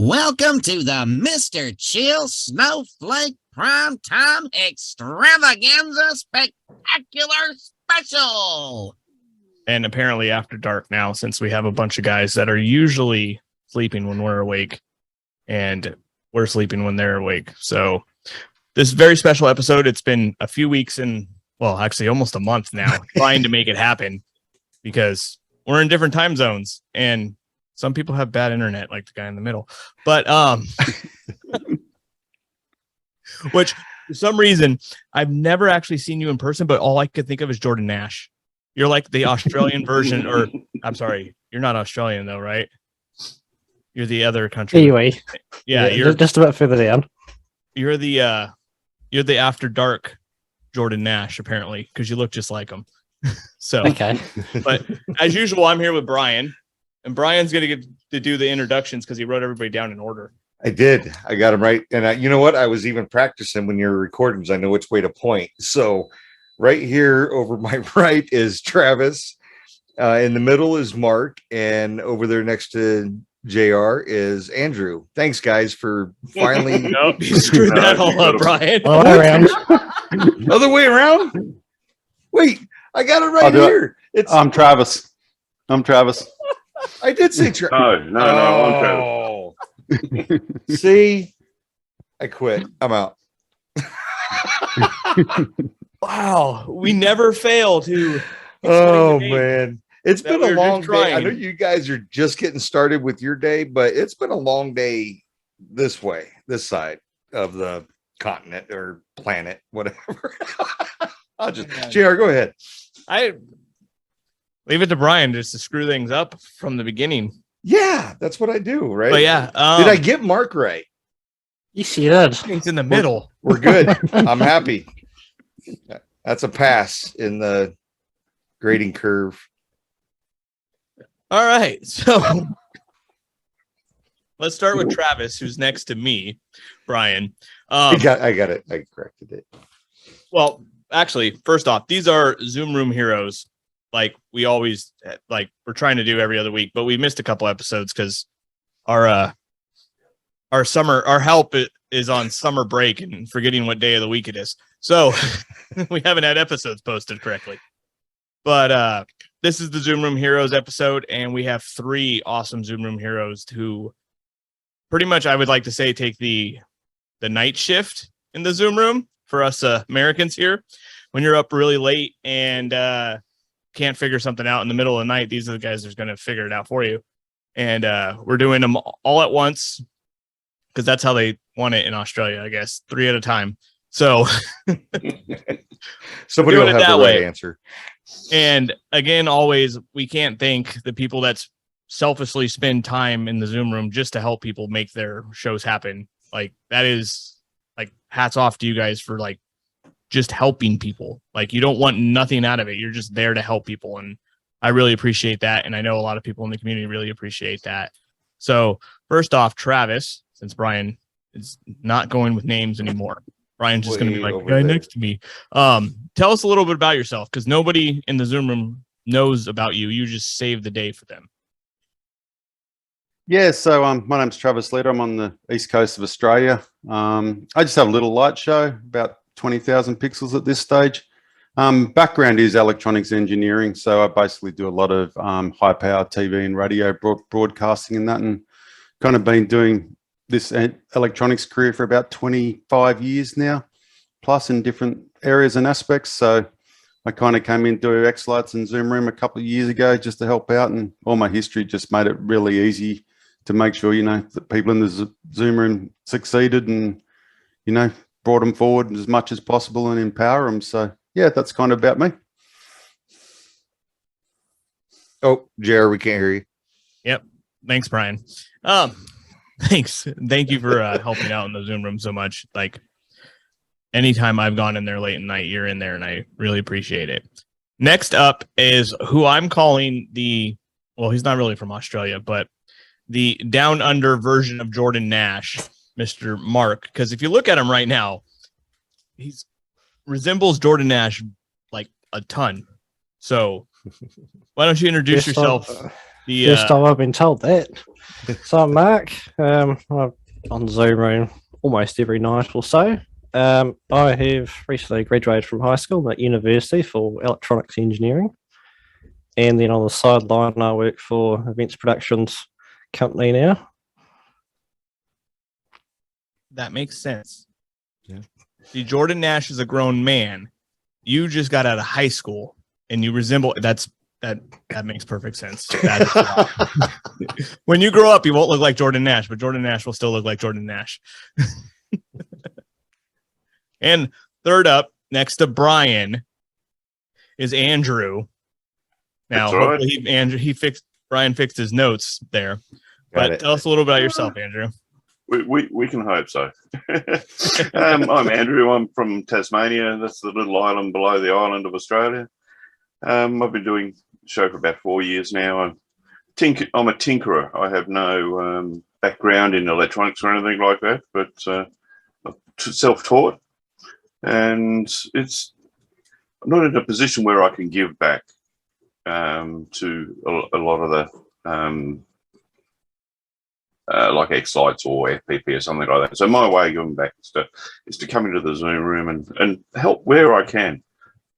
Welcome to the Mr. Chill Snowflake Primetime Extravaganza Spectacular Special. And apparently after dark now, since we have a bunch of guys that are usually sleeping when we're awake and we're sleeping when they're awake. So this very special episode, it's been a few weeks and, well, actually almost a month now trying to make it happen because we're in different time zones and some people have bad internet, like the guy in the middle. But which for some reason I've never actually seen you in person, but all I could think of is Jordan Nash. You're like the Australian version, or I'm sorry, you're not Australian though, right? You're the other country. Anyway, yeah, you're just a bit further down. You're the after dark Jordan Nash, apparently, because you look just like him. So okay. But as usual, I'm here with Brian. And Brian's going to get to do the introductions because he wrote everybody down in order. I did. I got them right. And you know what? I was even practicing when you're recording because I know which way to point. So right here over my right is Travis. In the middle is Mark. And over there next to JR is Andrew. Thanks, guys, for finally. Nope, you screwed that all up, Brian. All around. Other way around? Wait, I got it right here. I'm Travis. I did say No, I'm Travis. See, I quit. I'm out. Wow, we never fail to. Oh man, it's been a long day. Trying. I know you guys are just getting started with your day, but it's been a long day this way, this side of the continent or planet, whatever. I'll just JR, go ahead. I leave it to Brian just to screw things up from the beginning. Yeah, that's what I do, right? But yeah, did I get Mark right? Yes, you did. It's in the middle. We're good. I'm happy. That's a pass in the grading curve. All right, so let's start with Travis, who's next to me, Brian. I got it. I corrected it. Well, actually, first off, these are Zoom Room heroes. Like we always we're trying to do every other week, but we missed a couple episodes because our help is on summer break and forgetting what day of the week it is. So we haven't had episodes posted correctly. But this is the Zoom Room Heroes episode, and we have 3 awesome Zoom Room heroes who pretty much, I would like to say, take the night shift in the Zoom room for us Americans here. When you're up really late and can't figure something out in the middle of the night, these are the guys that's going to figure it out for you. And we're doing them all at once because that's how they want it in Australia, I guess, 3 at a time. So somebody will have the right answer. And again, always, we can't thank the people that selfishly spend time in the Zoom room just to help people make their shows happen. Like that is like hats off to you guys for like just helping people. Like you don't want nothing out of it. You're just there to help people. And I really appreciate that. And I know a lot of people in the community really appreciate that. So first off, Travis, since Brian is not going with names anymore, Brian's just going to be like the guy next to me. Tell us a little bit about yourself because nobody in the Zoom room knows about you. You just saved the day for them. Yeah, so my name's Travis Leader. I'm on the east coast of Australia. I just have a little light show, about 20,000 pixels at this stage. Background is electronics engineering, so I basically do a lot of high power TV and radio broadcasting and that, and kind of been doing this electronics career for about 25 years now, plus in different areas and aspects. So I kind of came in to do X-Lights and Zoom Room a couple of years ago just to help out, and all my history just made it really easy to make sure, that people in the Zoom Room succeeded and, brought them forward as much as possible and empower them. So, yeah, that's kind of about me. Oh, JR, we can't hear you. Yep. Thanks, Brian. Thanks. Thank you for helping out in the Zoom room so much. Like anytime I've gone in there late at night, you're in there and I really appreciate it. Next up is who I'm calling well, he's not really from Australia, but the down under version of Jordan Nash, Mr. Mark. Because if you look at him right now, he's resembles Jordan Nash like a ton. So why don't you introduce yourself? First time I've been told that. So I'm Mark. I'm on Zoom Room almost every night or so. I have recently graduated from high school at university for electronics engineering. And then on the sideline, I work for events productions company now. That makes sense. Yeah. See, Jordan Nash is a grown man. You just got out of high school, and you resemble that makes perfect sense. When you grow up, you won't look like Jordan Nash, but Jordan Nash will still look like Jordan Nash. And third up, next to Brian, is Andrew. Now, That's right. hopefully Brian fixed his notes there. Got But it. tell us a little about yourself, Andrew. We can hope so. I'm Andrew. I'm from Tasmania. That's the little island below the island of Australia. I've been doing the show for about 4 years now. I'm a tinkerer. I have no background in electronics or anything like that, but I'm self-taught, and I'm not in a position where I can give back to a lot of the like X-Lights or FPP or something like that. So my way of giving back is to come into the Zoom room and help where I can.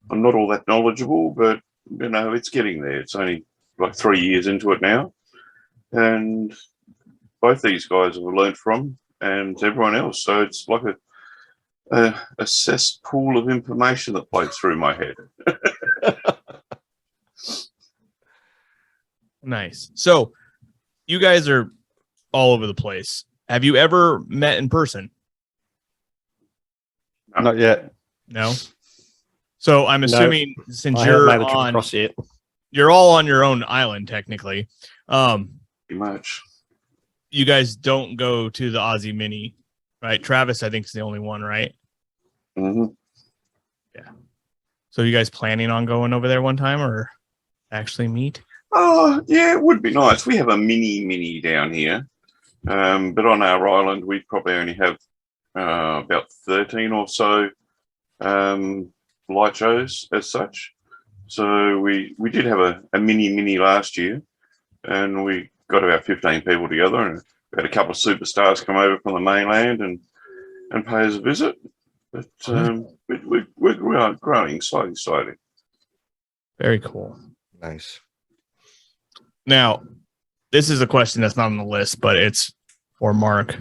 I'm not all that knowledgeable, but it's getting there. It's only like 3 years into it now, and both these guys have learned from, and everyone else. So it's like a cesspool of information that plays through my head. Nice. So you guys are all over the place. Have you ever met in person? Not yet. No. So I'm No. assuming since I haven't you're made the trip on, across yet. you're all on your own island technically. Pretty much. You guys don't go to the Aussie Mini, right? Travis, I think, is the only one, right? Hmm. So you guys planning on going over there one time or actually meet? Oh, yeah, it would be nice. We have a mini down here. But on our island, we probably only have about 13 or so light shows as such. So we did have a mini last year, and we got about 15 people together, and we had a couple of superstars come over from the mainland and pay us a visit. But we're growing slowly. Very cool. Nice. Now, this is a question that's not on the list, but it's for Mark.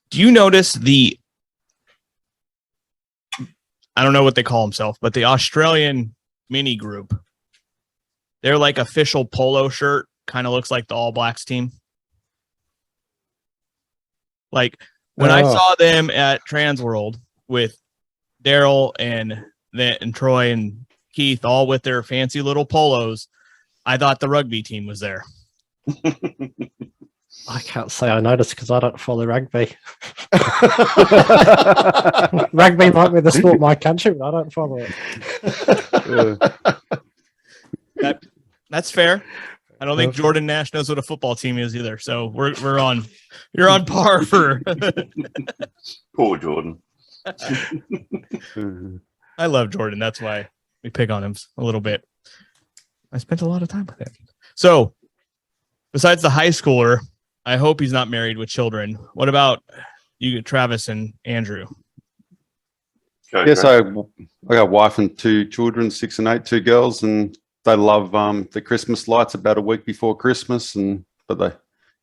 Do you notice I don't know what they call themselves, but the Australian mini group, their like official polo shirt kind of looks like the All Blacks team. Like when I Oh. saw them at Transworld with Daryl and Troy and Keith all with their fancy little polos, I thought the rugby team was there. I can't say I noticed because I don't follow rugby. Rugby might be the sport of my country, but I don't follow it. That's fair. I don't think Jordan Nash knows what a football team is either. So you're on par for. Poor Jordan. I love Jordan. That's why we pick on him a little bit. I spent a lot of time with him. So besides the high schooler, I hope he's not married with children. What about you, Travis and Andrew? Okay, Yeah, so I got a wife and 2 children, 6 and 8, 2 girls, and they love the Christmas lights about a week before Christmas, but they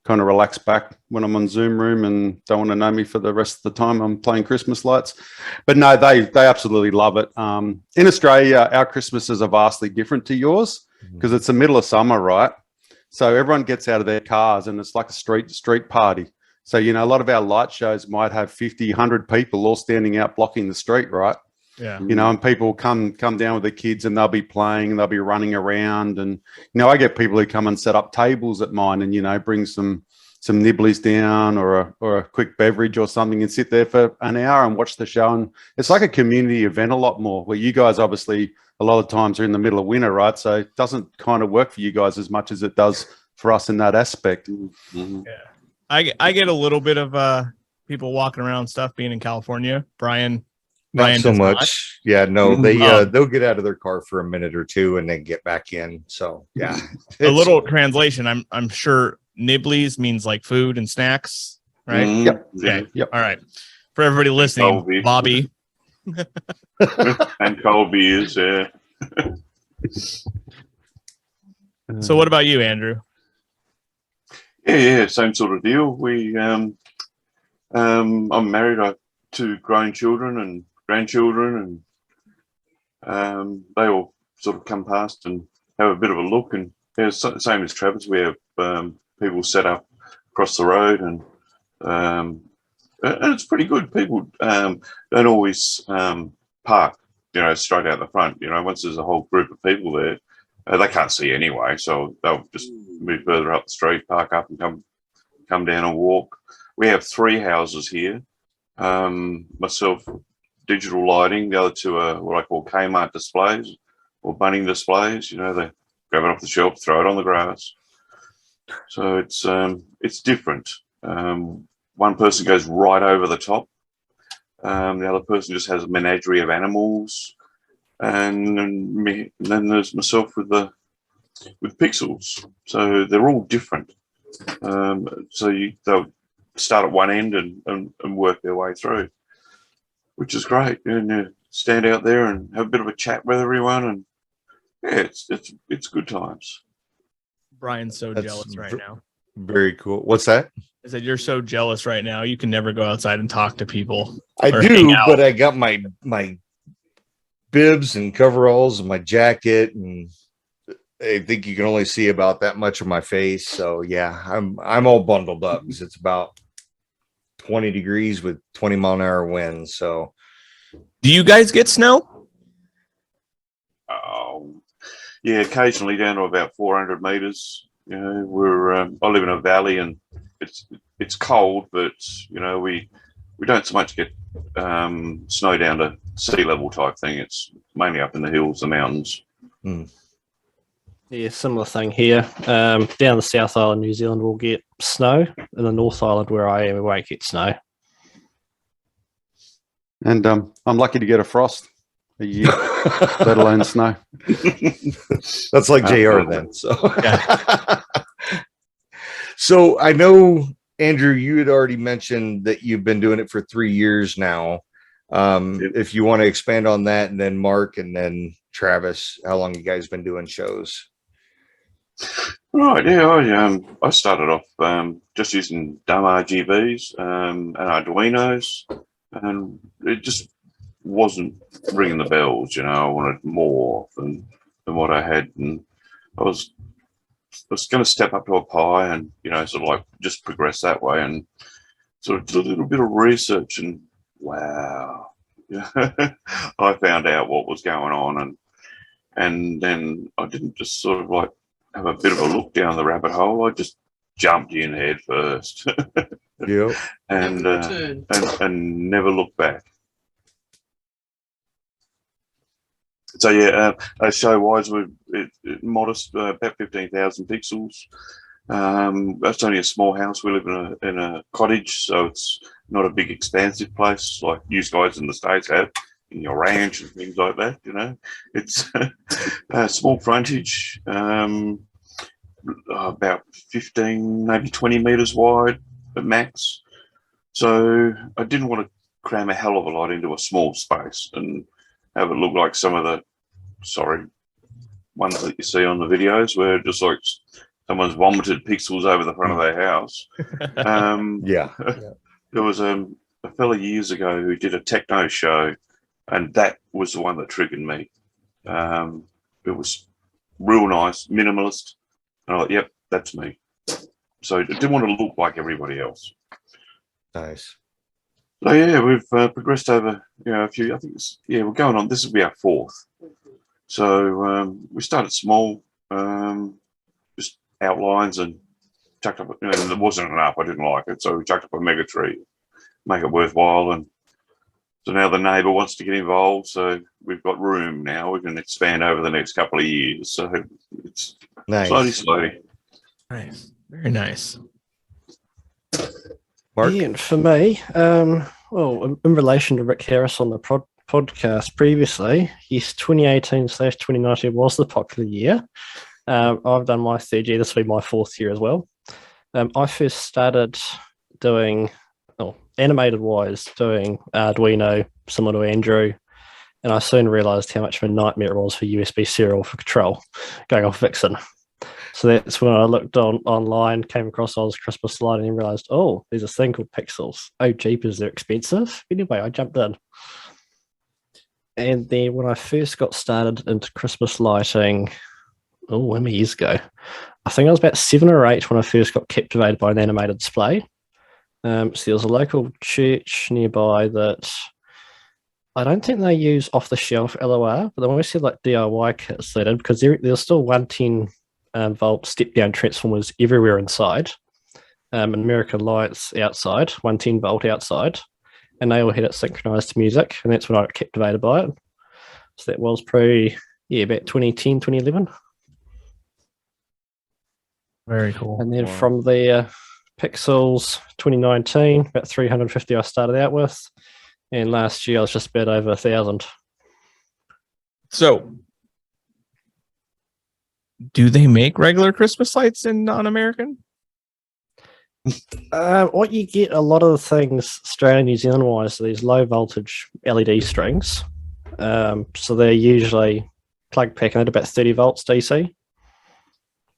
kind of relax back when I'm on Zoom room and don't want to know me for the rest of the time I'm playing Christmas lights. But no, they absolutely love it. In Australia, our Christmases are vastly different to yours because it's the middle of summer, right? So everyone gets out of their cars and it's like a street party. So, a lot of our light shows might have 50, 100 people all standing out blocking the street, right? Yeah. And people come down with the kids and they'll be playing, they'll be running around. And, I get people who come and set up tables at mine and, bring some nibblies down or a quick beverage or something and sit there for an hour and watch the show. And it's like a community event a lot more, where you guys obviously a lot of times are in the middle of winter, right? So it doesn't kind of work for you guys as much as it does for us in that aspect. Mhm. I get a little bit of people walking around stuff being in California. Brian Not so does much. not. Yeah, no, Oh. they'll get out of their car for a minute or two and then get back in. So yeah, A little translation. I'm sure Nibblies means like food and snacks, right? Mm, Yep. yeah. Yep. All right. For everybody listening, Colby. Bobby. And cold beers, yeah. So what about you, Andrew? Yeah, same sort of deal. I'm married. I have 2 grown children and grandchildren, and they all sort of come past and have a bit of a look. And yeah, same as Travis, we have people set up across the road, and it's pretty good. People don't always park, straight out the front. Once there's a whole group of people there, they can't see anyway, so they'll just move further up the street, park up, and come down and walk. We have 3 houses here. Myself, digital lighting. The other 2 are what I call Kmart displays or Bunnings displays. They grab it off the shelf, throw it on the grass. So it's different. One person goes right over the top. The other person just has a menagerie of animals, and then there's myself with pixels. So they're all different. So they'll start at one end and work their way through, which is great. And you stand out there and have a bit of a chat with everyone, and yeah, it's good times. Brian's so That's jealous right now. Very cool. What's that? I said, you're so jealous right now. You can never go outside and talk to people. I Or do, hang out. but I got my bibs and coveralls and my jacket, and I think you can only see about that much of my face. So yeah, I'm all bundled up because it's about 20 degrees with 20-mile-an-hour winds. So Do you guys get snow? Oh, yeah, occasionally down to about 400 meters. I live in a valley, and it's cold, but we don't so much get snow down to sea level type thing. It's mainly up in the hills, the mountains. Yeah, similar thing here. Down the South Island, New Zealand, we'll get snow. In the North Island, where I am, we won't get snow. And I'm lucky to get a frost a year, let alone snow. that's like JR then. So, so I know, Andrew, you had already mentioned that you've been doing it for 3 years now. If you want to expand on that, and then Mark, and then Travis, how long you guys been doing shows? Right, yeah, I started off just using dumb RGBs and Arduinos, and it just wasn't ringing the bells. I wanted more than what I had, and I was going to step up to a Pi and sort of like just progress that way, and sort of did a little bit of research, and wow, I found out what was going on, and then I didn't just sort of like have a bit of a look down the rabbit hole. I just jumped in head first. Yeah. and never looked back. So yeah, show wise, we're modest, about 15,000 pixels. That's only a small house. We live in a cottage, so it's not a big expansive place like you guys in the States have in your ranch and things like that. It's a small frontage, about 15, maybe 20 meters wide at max. So I didn't want to cram a hell of a lot into a small space and have it look like some of the ones that you see on the videos, where just like someone's vomited pixels over the front of their house. Yeah. There was a fella years ago who did a techno show, and that was the one that triggered me. It was real nice, minimalist, and I thought, yep, that's me. So I didn't want to look like everybody else. Nice. So yeah, we've progressed over a few. I think we're going on. This will be our 4th. So we started small, just outlines, and chucked up. There wasn't enough. I didn't like it, so we chucked up a mega tree, make it worthwhile. And so now the neighbour wants to get involved. So we've got room now. We can expand over the next couple of years. So it's Nice. slowly. Nice. Very nice. Mark? Yeah, and for me, well, in relation to Rick Harris on the podcast previously, yes, 2018/2019 was the popular year. I've done my 3rd year. This will be my 4th year as well. I first started doing, animated wise, doing Arduino, similar to Andrew, and I soon realized how much of a nightmare it was for USB serial for control going off Vixen. So that's when I looked online, came across Oz Christmas Light, and realized, oh, there's a thing called Pixels. Oh, jeepers, they're expensive. Anyway, I jumped in. And then when I first got started into Christmas lighting, how many years ago? I think I was about 7 or 8 when I first got captivated by an animated display. So there was a local church nearby that I don't think they use off-the-shelf LOR, but they always had like DIY kits they did, because there's still 110 volt step-down transformers everywhere inside. American Lights outside, 110 volt outside, and they all had it synchronized to music, and that's when I got captivated by it. So that was probably, about 2010, 2011. Very cool. And then from there, Pixels 2019, about 350 I started out with. And last year I was just about over 1,000. So, do they make regular Christmas lights in non-American? What you get a lot of the things Australia, New Zealand wise, are these low voltage LED strings. So they're usually plug packing at about 30 volts DC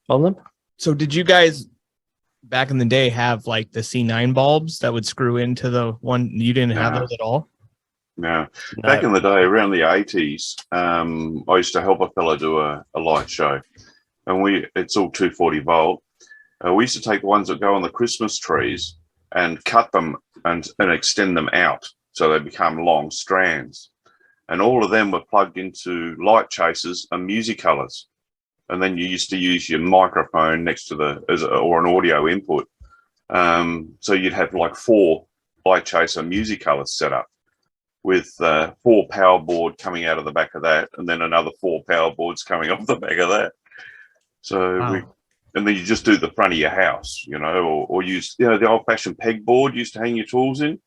on them. So did you guys back in the day have like the C9 bulbs that would screw into the one? You didn't have No. those at all? No. No. Back in the day, around the 80s, I used to help a fella do a light show, and it's all 240 volt. We used to take the ones that go on the Christmas trees and cut them and extend them out so they become long strands. And all of them were plugged into light chasers and musicolors. And then you used to use your microphone next to or an audio input. So you'd have like 4 light chaser musicolors set up with 4 power board coming out of the back of that, and then another 4 power boards coming off the back of that. So Wow. and then you just do the front of your house, or use the old fashioned pegboard you used to hang your tools in.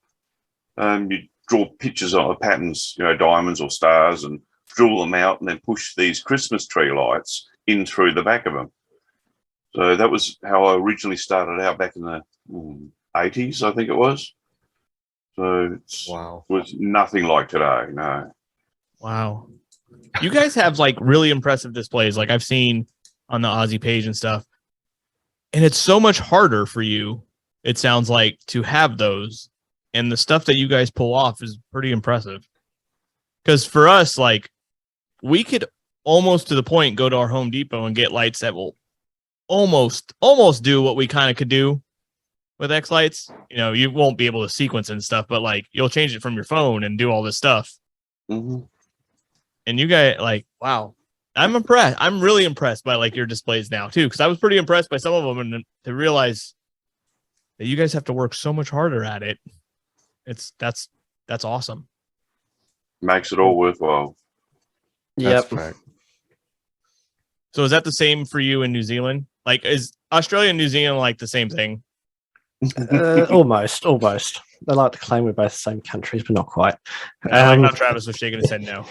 You draw pictures of patterns, diamonds or stars, and drill them out, and then push these Christmas tree lights in through the back of them. So that was how I originally started out back in the 80s, I think it was. So it was nothing like today. No. Wow. You guys have like really impressive displays, like I've seen on the Aussie page and stuff. And it's so much harder for you, it sounds like, to have those. And the stuff that you guys pull off is pretty impressive. Because for us, like, we could almost to the point go to our Home Depot and get lights that will almost do what we kind of could do with X lights. You won't be able to sequence and stuff, but like you'll change it from your phone and do all this stuff. Mm-hmm. And you guys, like, wow, I'm impressed. I'm really impressed by like your displays now too, because I was pretty impressed by some of them, and to realize that you guys have to work so much harder at it. That's awesome. Makes it all worthwhile. Yep. So is that the same for you in New Zealand? Like, is Australia and New Zealand like the same thing? Almost. They like to claim we're both the same countries, but not quite. I like how Travis was shaking his head no.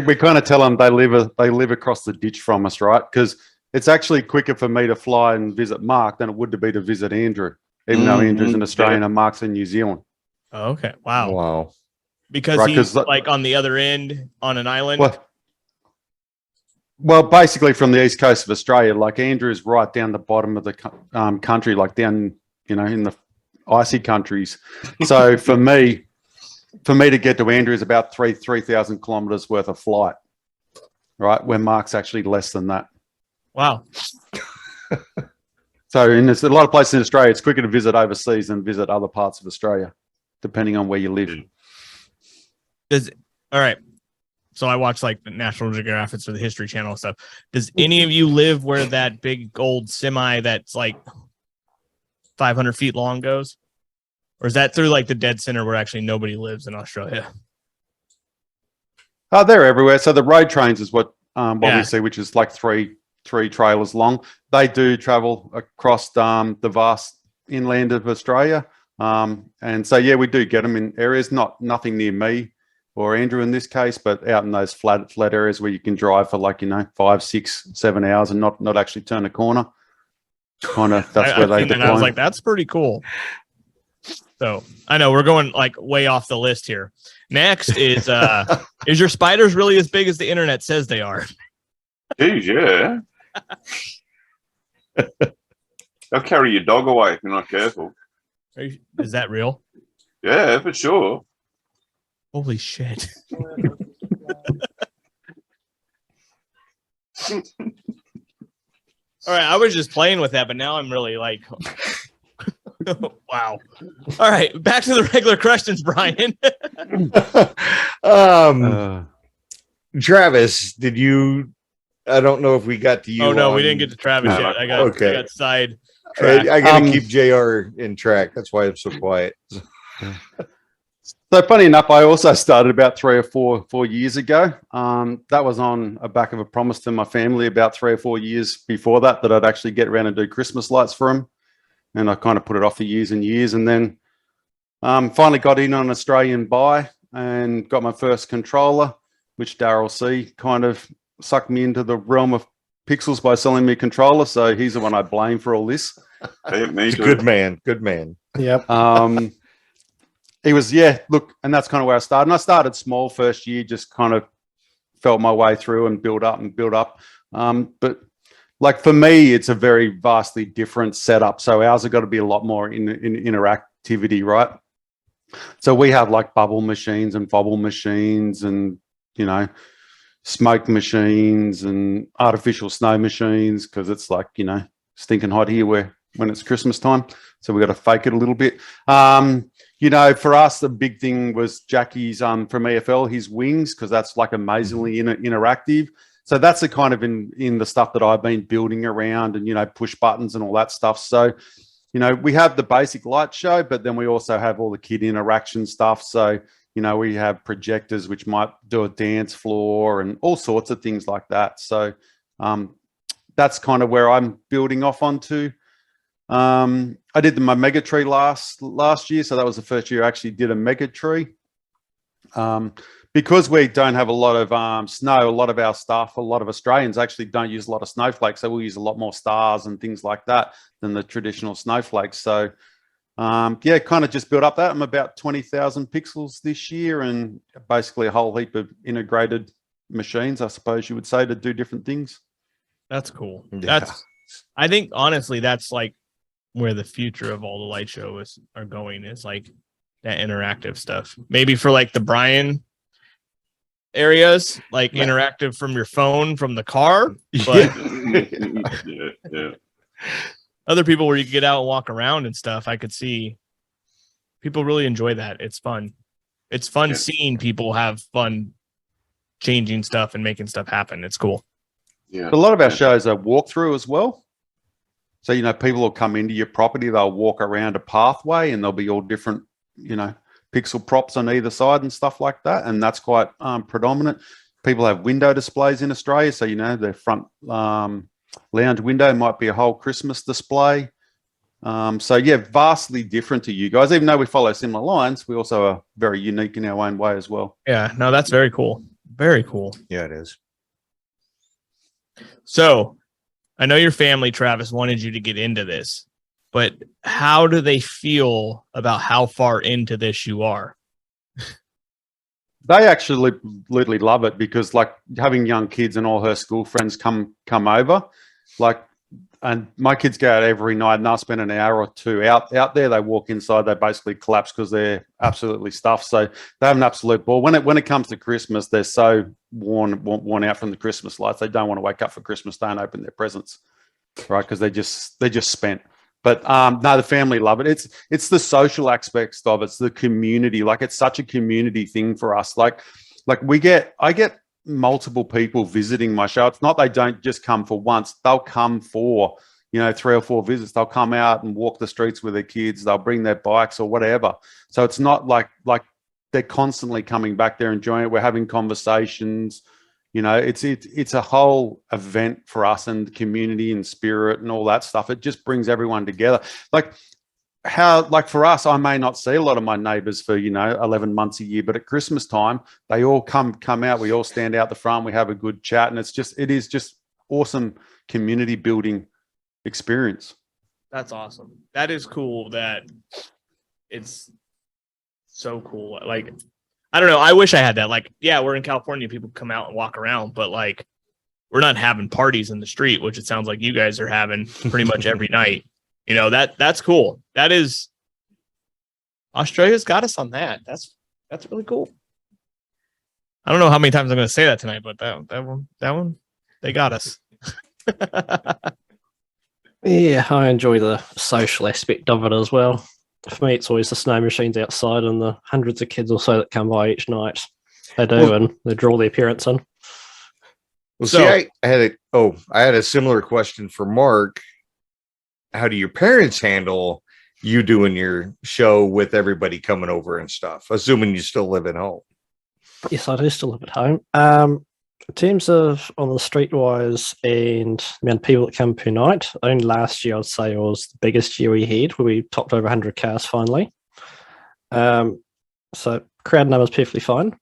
we kind of tell them they live across the ditch from us, right? Because it's actually quicker for me to fly and visit Mark than it would to be to visit Andrew, even though Andrew's in Australia and Mark's in New Zealand. Oh, okay. Wow. Wow. Because Right, he's 'cause like on the other end on an island. Well, basically from the east coast of Australia, like Andrew's right down the bottom of the country, like down, in the icy countries. So for me to get to Andrew is about 3,000 kilometers worth of flight, right? Where Mark's actually less than that. Wow. So there's a lot of places in Australia, it's quicker to visit overseas than visit other parts of Australia, depending on where you live. All right. So I watch like the National Geographic or the History Channel and stuff. Does any of you live where that big old semi that's like 500 feet long goes? Or is that through like the dead center where actually nobody lives in Australia? Oh, they're everywhere. So the road trains is what Yeah. we see, which is like three trailers long. They do travel across the vast inland of Australia. And so, yeah, we do get them in areas, nothing near me. or Andrew in this case, but out in those flat areas where you can drive for like, 5, 6, 7 hours and not actually turn a corner. Kind of, that's where I've they seen that and I was like, that's pretty cool. So I know we're going like way off the list here. Next is your spiders really as big as the internet says they are? Geez, yeah. They'll carry your dog away if you're not careful. Is that real? Yeah, for sure. Holy shit. All right, I was just playing with that, but now I'm really like, wow. All right, back to the regular questions, Brian. Travis, did you? I don't know if we got to you. Oh no, we didn't get to Travis yet. I got side. I got to keep JR in track. That's why I'm so quiet. So funny enough, I also started about 3 or 4 years ago. That was on a back of a promise to my family about 3 or 4 years before that I'd actually get around and do Christmas lights for them. And I kind of put it off for years and years. And then finally got in on Australian Buy and got my first controller, which Daryl C kind of sucked me into the realm of Pixels by selling me a controller. So he's the one I blame for all this. Me too. Good man. Good man. Yep. He was, look, and that's kind of where I started. And I started small first year, just kind of felt my way through and build up. But like for me, it's a very vastly different setup. So ours have got to be a lot more in interactivity, right? So we have like bubble machines and bobble machines and, smoke machines and artificial snow machines because it's like, stinking hot here when it's Christmas time. So we got to fake it a little bit. For us, the big thing was Jackie's from EFL, his wings, because that's like amazingly interactive. So that's the kind of in the stuff that I've been building around and, push buttons and all that stuff. So, we have the basic light show, but then we also have all the kid interaction stuff. So, we have projectors, which might do a dance floor and all sorts of things like that. So that's kind of where I'm building off onto. I did my mega tree last year. So that was the first year I actually did a mega tree. Because we don't have a lot of snow, a lot of our stuff, a lot of Australians actually don't use a lot of snowflakes. So we'll use a lot more stars and things like that than the traditional snowflakes. So kind of just built up that. I'm about 20,000 pixels this year and basically a whole heap of integrated machines, I suppose you would say, to do different things. That's cool. Yeah. I think honestly, that's like where the future of all the light shows are going, is like that interactive stuff. Maybe for like the Brian areas, like interactive from your phone, from the car, but yeah. Other people where you can get out and walk around and stuff, I could see people really enjoy that. It's fun. It's fun seeing people have fun changing stuff and making stuff happen. It's cool. Yeah. A lot of our shows are walkthrough as well. So, people will come into your property, they'll walk around a pathway and there'll be all different, pixel props on either side and stuff like that. And that's quite predominant. People have window displays in Australia. So, their front lounge window might be a whole Christmas display. Vastly different to you guys. Even though we follow similar lines, we also are very unique in our own way as well. Yeah, no, that's very cool. Very cool. Yeah, it is. So I know your family, Travis, wanted you to get into this, but how do they feel about how far into this you are? They actually literally love it because, like, having young kids and all her school friends come over, like, and my kids go out every night and they'll spend an hour or two out there. They walk inside, they basically collapse because they're absolutely stuffed. So they have an absolute ball. When it comes to Christmas, they're so worn out from the Christmas lights. They don't want to wake up for Christmas Day and open their presents, right? Because they're just spent. But no, the family love it. It's the social aspects of it. It's the community. Like, it's such a community thing for us. Like I get multiple people visiting my show. It's not they don't just come for once. They'll come for 3 or 4 visits. They'll come out and walk the streets with their kids. They'll bring their bikes or whatever. So it's not like they're constantly coming back there enjoying it. We're having conversations. It's a whole event for us, and community and spirit and all that stuff. It just brings everyone together. Like, how, like for us, I may not see a lot of my neighbors for 11 months a year, but at Christmas time they all come out. We all stand out the front, we have a good chat, and it is just awesome community building experience. That's awesome. That is cool. That it's so cool. Like, I don't know. I wish I had that. Like, yeah, we're in California. People come out and walk around, but like, we're not having parties in the street, which it sounds like you guys are having pretty much every night. That's cool. That is, Australia's got us on that. That's really cool. I don't know how many times I'm going to say that tonight, but that one, they got us. Yeah, I enjoy the social aspect of it as well. For me, it's always the snow machines outside and the hundreds of kids or so that come by each night. They do, and they draw their parents in. Well, So- see, I had a similar question for Mark. How do your parents handle you doing your show with everybody coming over and stuff? Assuming you still live at home. Yes, I do still live at home. In terms of on the streetwise and the amount of people that come per night, only last year I'd say was the biggest year we had, where we topped over 100 cars finally. So crowd numbers perfectly fine.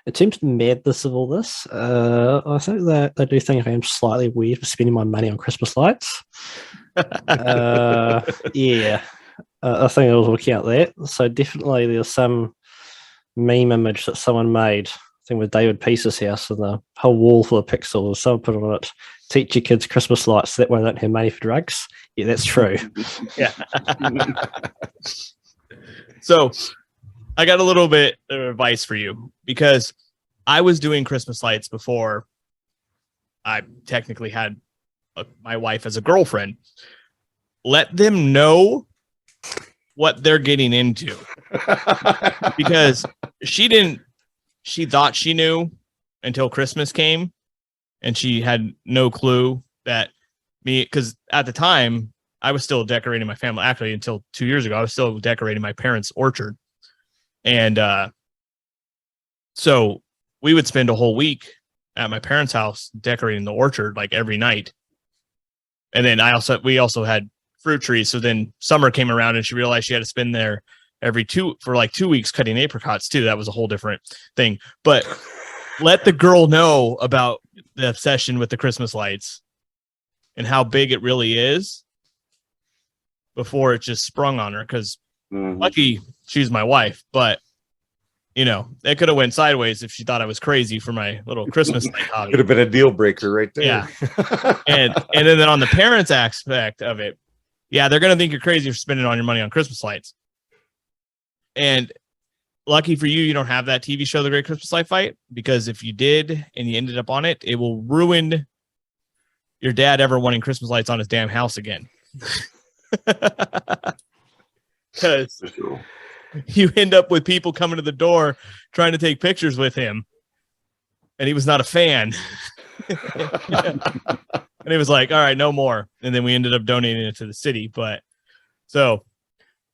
In terms of the madness of all this, I think that they do think I am slightly weird for spending my money on Christmas lights. Yeah, I think I was looking at that. So definitely there's some meme image that someone made, I think with David Peace's house, and the whole wall full of pixels. Someone put on it, teach your kids Christmas lights so that way they don't have money for drugs. Yeah, that's true. Yeah. So I got a little bit of advice for you, because I was doing Christmas lights before I technically had my wife as a girlfriend. Let them know what they're getting into, because she thought she knew until Christmas came, and she had no clue that because at the time I was still decorating my family. Actually, until 2 years ago, I was still decorating my parents' orchard. And so we would spend a whole week at my parents' house decorating the orchard, like every night. And then we also had fruit trees. So then summer came around and she realized she had to spend there for like 2 weeks cutting apricots too. That was a whole different thing. But let the girl know about the obsession with the Christmas lights and how big it really is before it just sprung on her. Because lucky she's my wife, but it could have went sideways if she thought I was crazy for my little Christmas light hobby. Could have been a deal breaker right there. Yeah. And then on the parents aspect of it, yeah, they're gonna think you're crazy for spending all your money on Christmas lights. And lucky for you, you don't have that TV show, The Great Christmas Light Fight, because if you did and you ended up on it, it will ruin your dad ever wanting Christmas lights on his damn house again. Because you end up with people coming to the door trying to take pictures with him, and he was not a fan. And he was like, all right, no more. And then we ended up donating it to the city. But so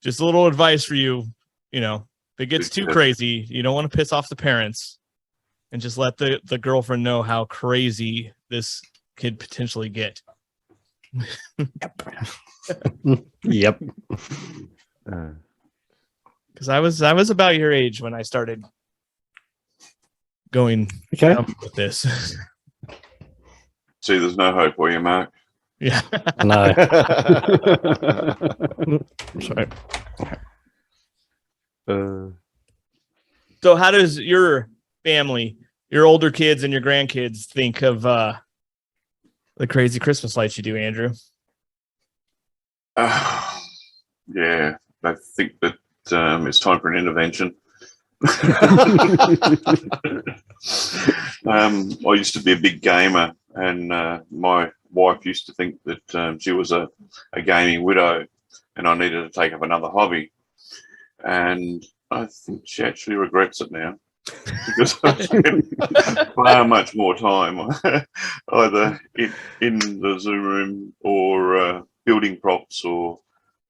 just a little advice for you, if it gets too crazy, you don't want to piss off the parents, and just let the girlfriend know how crazy this could potentially get. Yep. Because I was about your age when I started going Okay. with this. See, there's no hope for you, Mark. Yeah. No. Sorry. Uh, So how does your family, your older kids and your grandkids think of the crazy Christmas lights you do, Andrew? Yeah, I think that it's time for an intervention. I used to be a big gamer, and my wife used to think that she was a gaming widow, and I needed to take up another hobby. And I think she actually regrets it now, because I spent far much more time either in the Zoom room or building props, or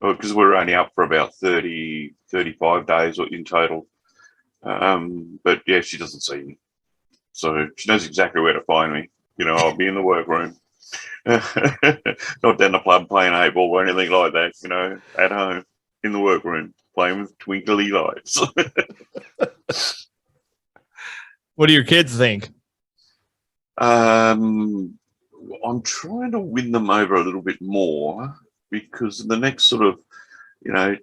because we're only up for about 30, 35 days in total. But yeah, she doesn't see me. So she knows exactly where to find me. I'll be in the workroom. Not down the pub playing 8-ball or anything like that, at home. in the workroom playing with twinkly lights. What do your kids think? I'm trying to win them over a little bit more because in the next sort of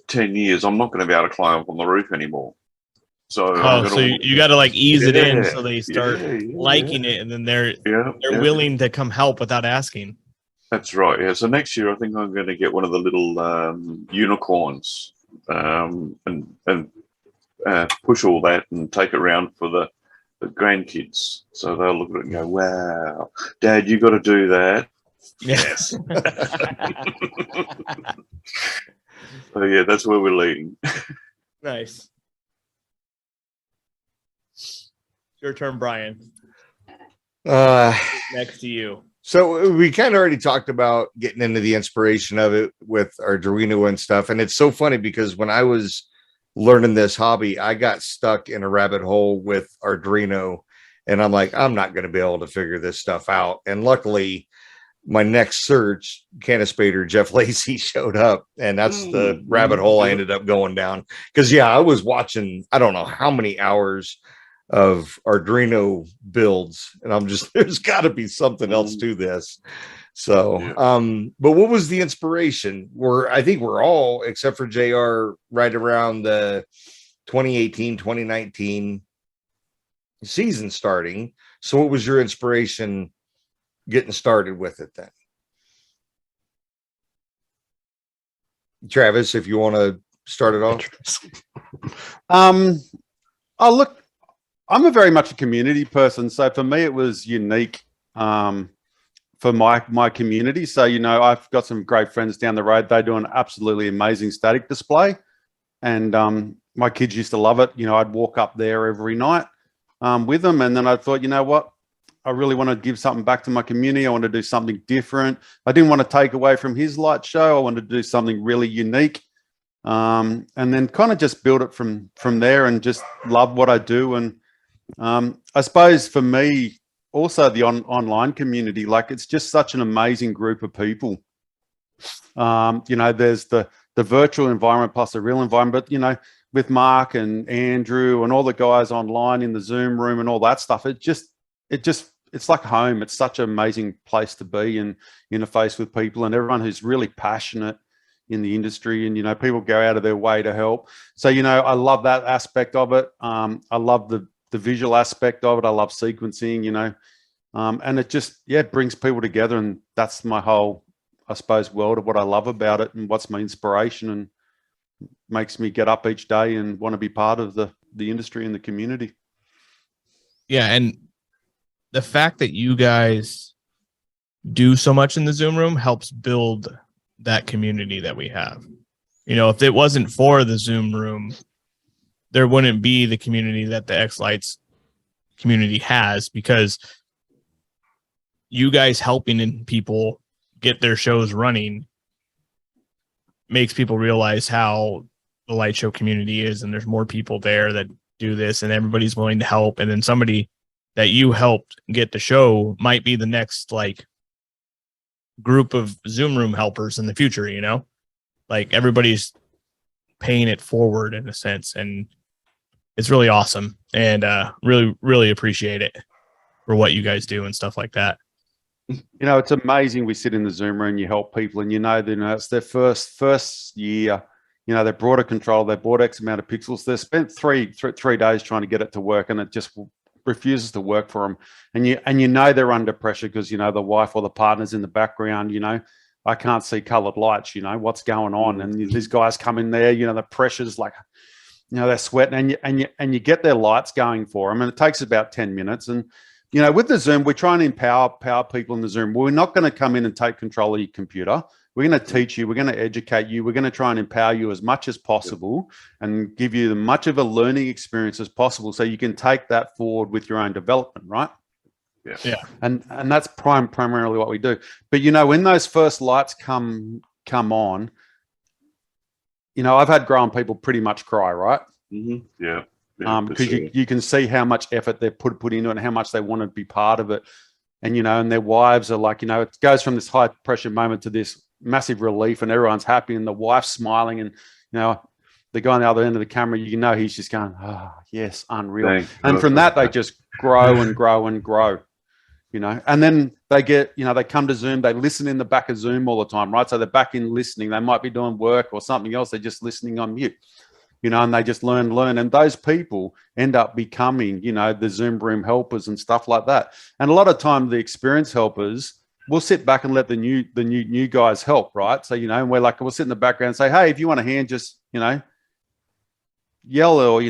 10 years, I'm not going to be able to climb up on the roof anymore. So Oh, so you got to like ease it in so they start yeah, liking it, and then they're yeah. willing to come help without asking. That's right. Yeah. So next year, I think I'm going to get one of the little unicorns and push all that and take it around for the grandkids. So they'll look at it and go, "Wow, Dad, you got to do that." Yes. So yeah, that's where we're leading. Nice. Your turn, Brian. Next to you. So we kind of already talked about getting into the inspiration of it with Arduino and stuff. And it's so funny because when I was learning this hobby, I got stuck in a rabbit hole with Arduino, and I'm like, I'm not going to be able to figure this stuff out. And luckily, my next search, Canispader Jeff Lacey showed up, and that's the rabbit hole I ended up going down. Because I was watching, I don't know how many hours of Arduino builds, and I'm just, there's got to be something else to this. So, but what was the inspiration? I think we're all, except for JR, right around the 2018, 2019 season starting. So what was your inspiration getting started with it then? Travis, if you want to start it off. Oh, look, I'm a very much a community person. So for me, it was unique for my community. So, I've got some great friends down the road. They do an absolutely amazing static display. And my kids used to love it. I'd walk up there every night with them. And then I thought, you know what? I really want to give something back to my community. I want to do something different. I didn't want to take away from his light show. I wanted to do something really unique. And then kind of just build it from there and just love what I do. And I suppose for me, also the online community, like it's just such an amazing group of people. There's the virtual environment plus the real environment, but, with Mark and Andrew and all the guys online in the Zoom room and all that stuff, it's like home. It's such an amazing place to be and interface with people and everyone who's really passionate in the industry, and people go out of their way to help. So I love that aspect of it. I love the visual aspect of it. I love sequencing, and it just brings people together, and that's my whole, I suppose, world of what I love about it and what's my inspiration and makes me get up each day and want to be part of the industry and the community. Yeah, and the fact that you guys do so much in the Zoom room helps build that community that we have. If it wasn't for the Zoom room, there wouldn't be the community that the X-Lights community has, because you guys helping people get their shows running makes people realize how the light show community is, and there's more people there that do this, and everybody's willing to help. And then somebody that you helped get the show might be the next group of Zoom room helpers in the future, like everybody's paying it forward in a sense, and it's really awesome, and really, really appreciate it for what you guys do and stuff like that. It's amazing. We sit in the Zoom room, you help people, and it's their first year. They brought a control, they bought X amount of pixels. They spent three days trying to get it to work, and it just refuses to work for them. And they're under pressure because the wife or the partner's in the background. I can't see colored lights. What's going on? And these guys come in there. The pressure's like, they're sweating, and you get their lights going for them, and it takes about 10 minutes. And with the Zoom, we try and empower people in the Zoom. We're not going to come in and take control of your computer. We're going to teach you. We're going to educate you. We're going to try and empower you as much as possible and give you as much of a learning experience as possible so you can take that forward with your own development, right? Yeah. And that's primarily what we do. But, when those first lights come on, I've had grown people pretty much cry, right? Mm-hmm. Yeah. Because you can see how much effort they've put into it and how much they want to be part of it. And, and their wives are like, it goes from this high pressure moment to this, massive relief, and everyone's happy, and the wife's smiling, and the guy on the other end of the camera, he's just going, oh yes, unreal. And from that, they just grow and grow and grow. And then they get, they come to Zoom, they listen in the back of Zoom all the time, right? So they're back in listening. They might be doing work or something else. They're just listening on mute, and they just learn. And those people end up becoming, the Zoom room helpers and stuff like that. And a lot of time, the experienced helpers will sit back and let the new guys help, right? So, and we'll sit in the background and say, hey, if you want a hand, just, yell or,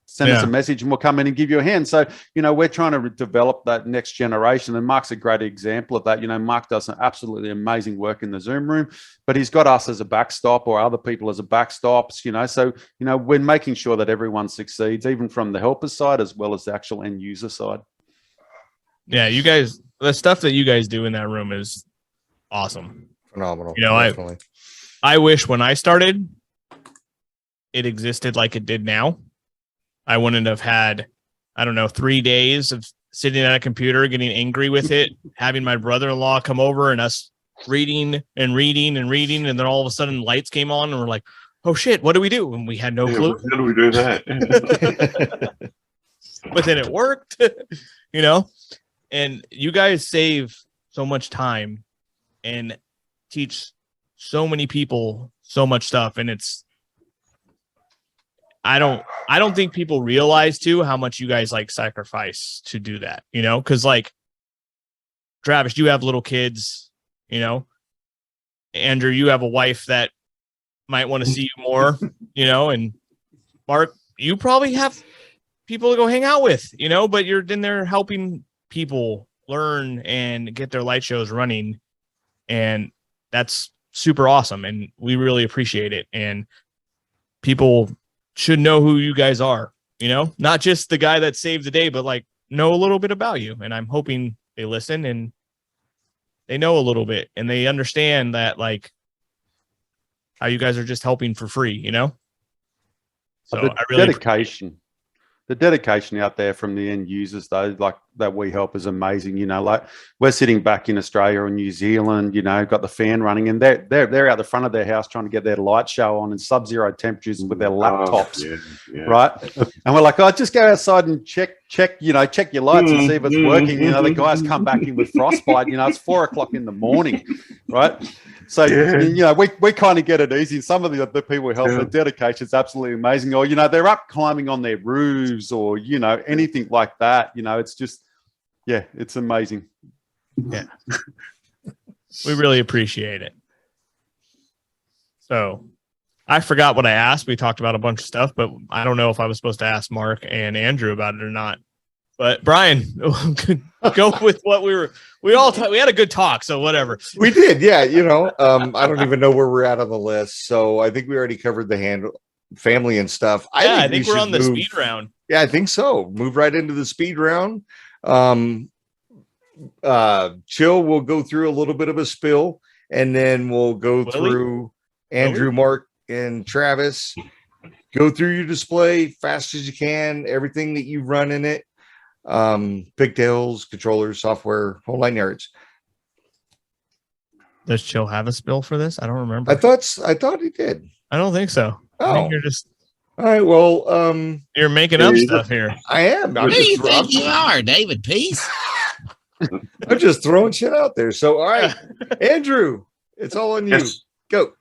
send us a message and we'll come in and give you a hand. So, we're trying to develop that next generation, and Mark's a great example of that. Mark does some absolutely amazing work in the Zoom room, but he's got us as a backstop or other people as a backstops, so, we're making sure that everyone succeeds, even from the helper side as well as the actual end user side. Yeah, you guys, the stuff that you guys do in that room is awesome. Phenomenal. I wish when I started, it existed like it did now. I wouldn't have had, 3 days of sitting at a computer, getting angry with it, having my brother-in-law come over and us reading. And then all of a sudden lights came on and we're like, oh shit, what do we do? And we had no clue. How do we do that? But then it worked, and you guys save so much time and teach so many people so much stuff. And I don't think people realize too how much you guys like sacrifice to do that, because like Travis, you have little kids, Andrew, you have a wife that might want to see you more, and Mark, you probably have people to go hang out with, but you're in there helping people learn and get their light shows running. And that's super awesome. And we really appreciate it. And people should know who you guys are, not just the guy that saved the day, but like know a little bit about you. And I'm hoping they listen and they know a little bit and they understand that like how you guys are just helping for free, So the I really dedication out there from the end users though, like that we help is amazing. Like we're sitting back in Australia or New Zealand, got the fan running and they're out the front of their house trying to get their light show on in sub-zero temperatures with their laptops, right? And we're like, just go outside and check your lights and see if it's working. The guys come back in with frostbite, it's 4 o'clock in the morning, right? So, we kind of get it easy. Some of the people we help, the dedication is absolutely amazing. Or, they're up climbing on their roofs or, anything like that. It's just, it's amazing. Yeah. We really appreciate it. So I forgot what I asked. We talked about a bunch of stuff, but I don't know if I was supposed to ask Mark and Andrew about it or not. But Brian, go with what we had a good talk. So whatever. We did. Yeah. I don't even know where we're at on the list. So I think we already covered the family and stuff. I think we're on the speed round. Yeah, I think so. Move right into the speed round. Chill, we'll go through a little bit of a spill and then we'll go through Andrew, Mark, and Travis. Go through your display fast as you can, everything that you run in it. Pigtails, controllers, software, whole 9 yards. Does Chill have a spill for this? I don't remember. I thought he did. I don't think so. I think you're just all right. Well, you're making up stuff here. I am. Who do you think you are, David Peace? I'm just throwing shit out there. So, all right, Andrew, it's all on you. Yes. Go.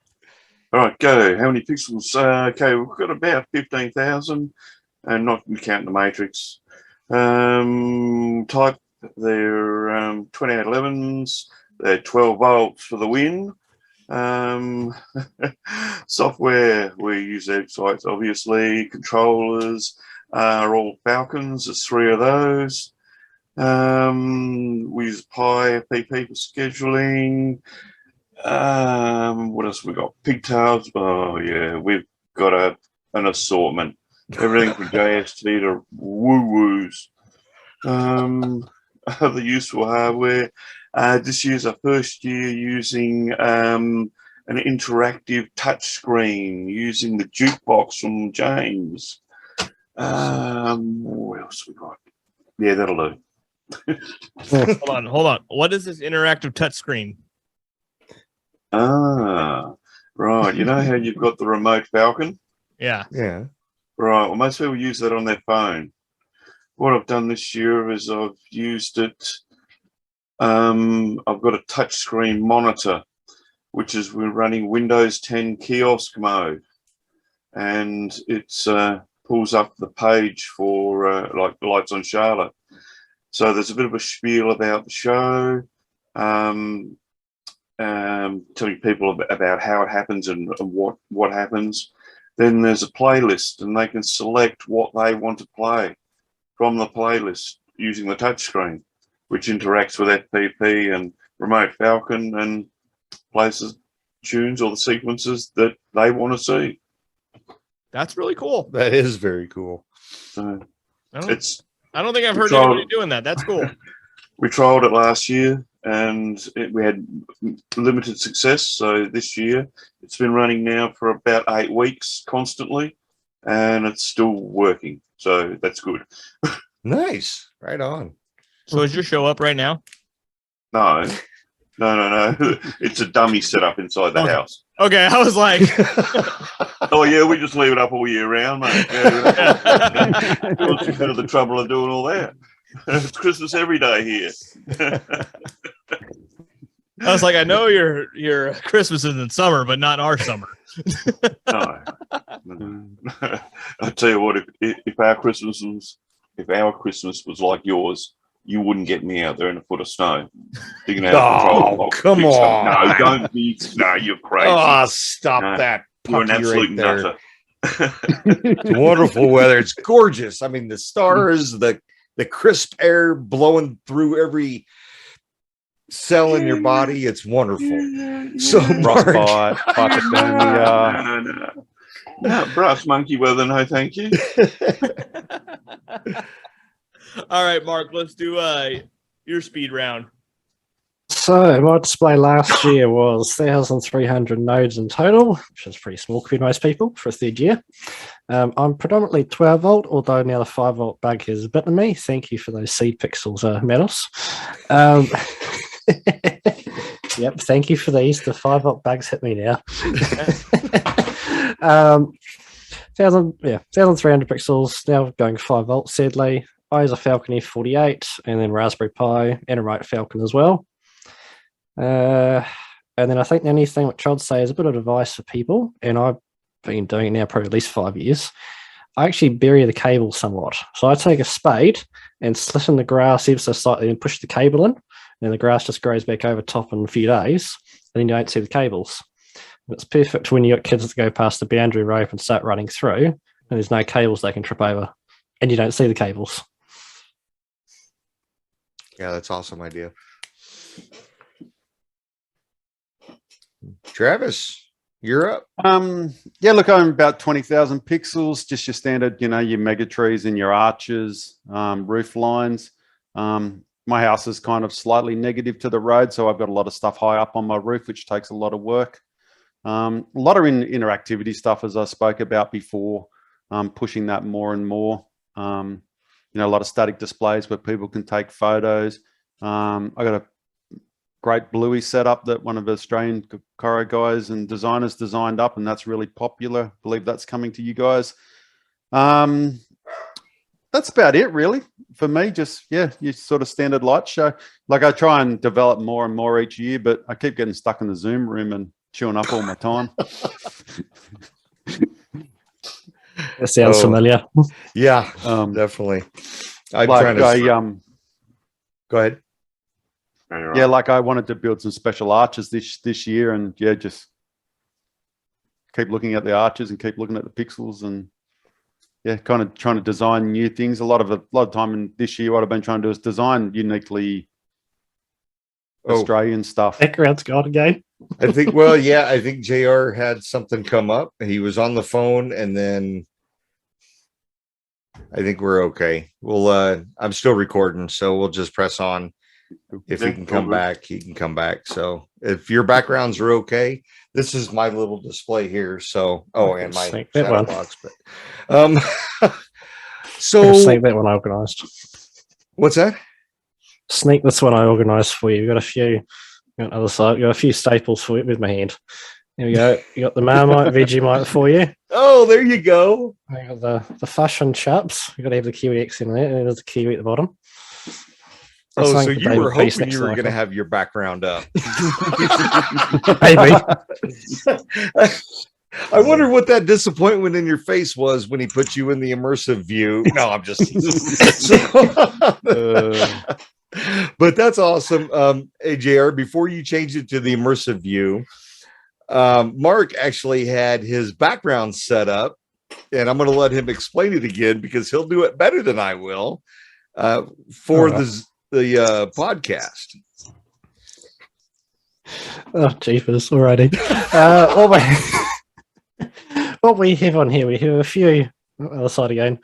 All right, go. How many pixels? Okay, we've got about 15,000, and not counting the matrix. Type, they're 2811s. They're 12 volts for the win. Software, we use Excite, obviously. Controllers are all Falcons. There's 3 of those. We use Pi PP for scheduling. What else we got? Pigtails. Oh yeah, we've got an assortment. Everything from JST to woo-woos. Other useful hardware. This year's our first year using an interactive touch screen using the jukebox from James. What else we got? Yeah, that'll do. Hold on. What is this interactive touch screen? Ah, right. You know how you've got the remote Falcon? Yeah. Yeah. Right. Well, most people use that on their phone. What I've done this year is I've used it. I've got a touchscreen monitor, which is we're running Windows 10 kiosk mode, and it's pulls up the page for like Lights on Charlotte. So there's a bit of a spiel about the show, telling people about how it happens and what happens. Then there's a playlist, and they can select what they want to play from the playlist using the touchscreen, which interacts with FPP and Remote Falcon and plays the tunes or the sequences that they want to see. That's really cool. That is very cool. So I don't, it's I don't think I've heard So- anybody doing that. That's cool. we trialed it last year and we had limited success. So this year it's been running now for about 8 weeks constantly, and it's still working. So that's good. Nice. Right on. So is your show up right now? No. It's a dummy set up inside the Okay. house. Okay, I was like, Oh yeah, we just leave it up all year round, mate. Yeah. What's a bit of the trouble of doing all that? It's Christmas every day here. I was like, I know your Christmas is in summer, but not our summer. No. I tell you what, if our Christmas was like yours, you wouldn't get me out there in a foot of snow digging out Oh, control box. come Big stuff. on. No, don't be. No, you're crazy. Oh, stop No, that. you're an puppy absolute right there. nutter. It's wonderful weather. It's gorgeous. I mean, the stars, the crisp air blowing through every cell in your body. It's wonderful. So, Mark, Frostbite, hypothermia. No, brass monkey weather, no thank you. All right, Mark, let's do your speed round. So my display last year was 1,300 nodes in total, which is pretty small for most people for a third year. I'm predominantly 12 volt, although now the 5 volt bug has bitten me. Thank you for those seed pixels, Menos. Yep, thank you for these. The 5 volt bugs hit me now. 1,300 pixels, now going 5 volt, sadly. I use a Falcon F48 and then Raspberry Pi and a Remote Falcon as well. And then I think the only thing which I'd say is a bit of advice for people, and I've been doing it now probably at least 5 years. I actually bury the cable somewhat. So I take a spade and slit in the grass ever so slightly and push the cable in, and the grass just grows back over top in a few days, and then you don't see the cables. And it's perfect when you got kids that go past the boundary rope and start running through, and there's no cables they can trip over, and you don't see the cables. yeah, that's an awesome idea. Travis, you're up. Yeah, look, I'm about 20,000 pixels, just your standard, your mega trees and your arches, roof lines. My house is kind of slightly negative to the road, so I've got a lot of stuff high up on my roof, which takes a lot of work. A lot of interactivity stuff, as I spoke about before, pushing that more and more. A lot of static displays where people can take photos. I got a great Bluey setup that one of the Australian Coro guys and designers designed up, and that's really popular. I believe that's coming to you guys. That's about it, really, for me. Just, your sort of standard light show. Like, I try and develop more and more each year, but I keep getting stuck in the Zoom room and chewing up all my time. That sounds Oh. familiar. Yeah, Um, definitely. I'm like trying to I, go ahead. yeah, like I wanted to build some special arches this year, and just keep looking at the arches and keep looking at the pixels, and kind of trying to design new things. A lot of time in this year, what I've been trying to do is design uniquely Australian stuff. Background's gone again. I think, well, yeah, I think JR had something come up. He was on the phone, and then I think we're okay. We'll I'm still recording, so we'll just press on. If he can come back, he can come back. So if your backgrounds are okay, this is my little display here. So and my Snake that shadow one. box, but Sneak that one I organised. what's that? Sneak this one I organised for you. We've got a few got other side. Got a few staples for you with my hand. Here we go. You got the Marmite Vegemite for you. Oh, there you go. I got the Fush and Chups. You got to have the Kiwi X in there, and there's a Kiwi at the bottom. Oh, That's so like the you were David Peace hoping you next were to going to it. have your background up. Maybe. I wonder what that disappointment in your face was when he put you in the immersive view. No, I'm just. But that's awesome. AJR, before you changed it to the immersive view, Mark actually had his background set up, and I'm going to let him explain it again because he'll do it better than I will for the podcast. Oh, jeepers. Alrighty. What we have on here, we have a few, other side again,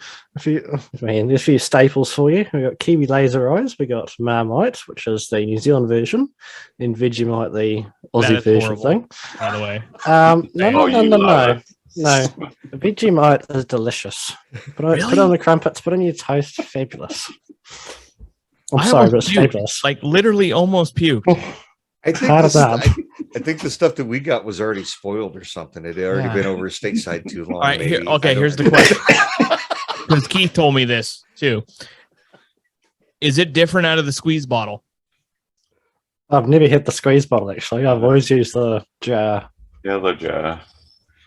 there's a few staples for you. We've got Kiwi Laser Eyes, we got Marmite, which is the New Zealand version, and Vegemite, the Aussie That is version horrible, thing. by the way. No. The Vegemite is delicious. Put it on the crumpets, put it on your toast, fabulous. I'm I sorry, but almost it's puked, fabulous. like literally almost puked. I think, Hard as up. I think the stuff that we got was already spoiled or something. It had already Yeah. been over stateside too long. All right, here, maybe. okay, I don't here's the know. question. Because Keith told me this too. Is it different out of the squeeze bottle? I've never hit the squeeze bottle, actually. I've always used the jar. Yeah, the jar.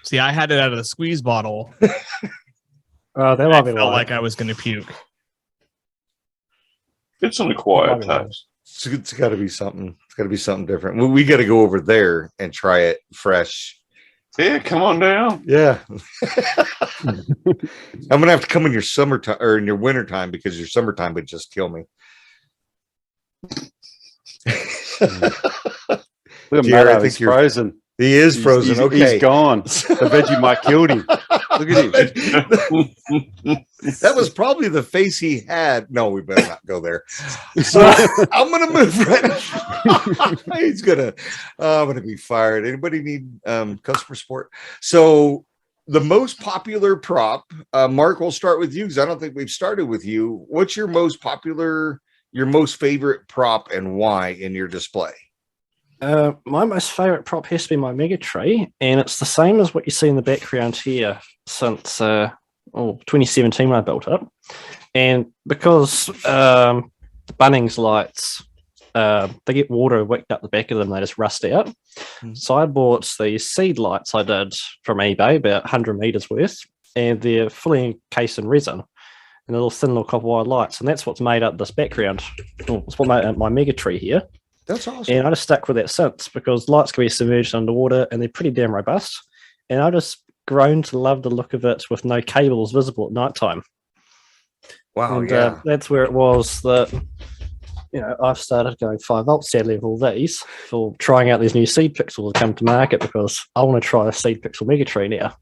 See, I had it out of the squeeze bottle. Oh, that I might be felt why. like I was going to puke. It's an acquired Probably. taste. It's got to be something. It's got to be something different. We got to go over there and try it fresh. Yeah, come on down. Yeah. I'm gonna have to come in your summertime or in your wintertime because your summertime would just kill me. Look at Jared, I Matt, think he's you're- frozen. He is frozen. Okay. He's gone. The Vegemite killed him. Look at him. That was probably the face he had. No, we better not go there. So I'm gonna move right. He's gonna. I'm gonna be fired. Anybody need customer support? So the most popular prop, Mark. We'll start with you because I don't think we've started with you. What's your most popular, your most favorite prop, and why in your display? My most favourite prop has to be my Mega Tree, and it's the same as what you see in the background here since 2017 when I built it. And because the Bunnings lights, they get water wicked up the back of them, they just rust out. So I bought these seed lights I did from eBay, about 100 meters worth, and they're fully encased in resin. And little thin little copper wire lights, and that's what's made up this background. It's what made up my Mega Tree here. That's awesome. And I just stuck with that since because lights can be submerged underwater and they're pretty damn robust. And I just grown to love the look of it with no cables visible at night time. Wow. And Yeah. that's where it was that, I've started going 5 volts sadly with all these for trying out these new seed pixels that come to market because I want to try a seed pixel Mega Tree now.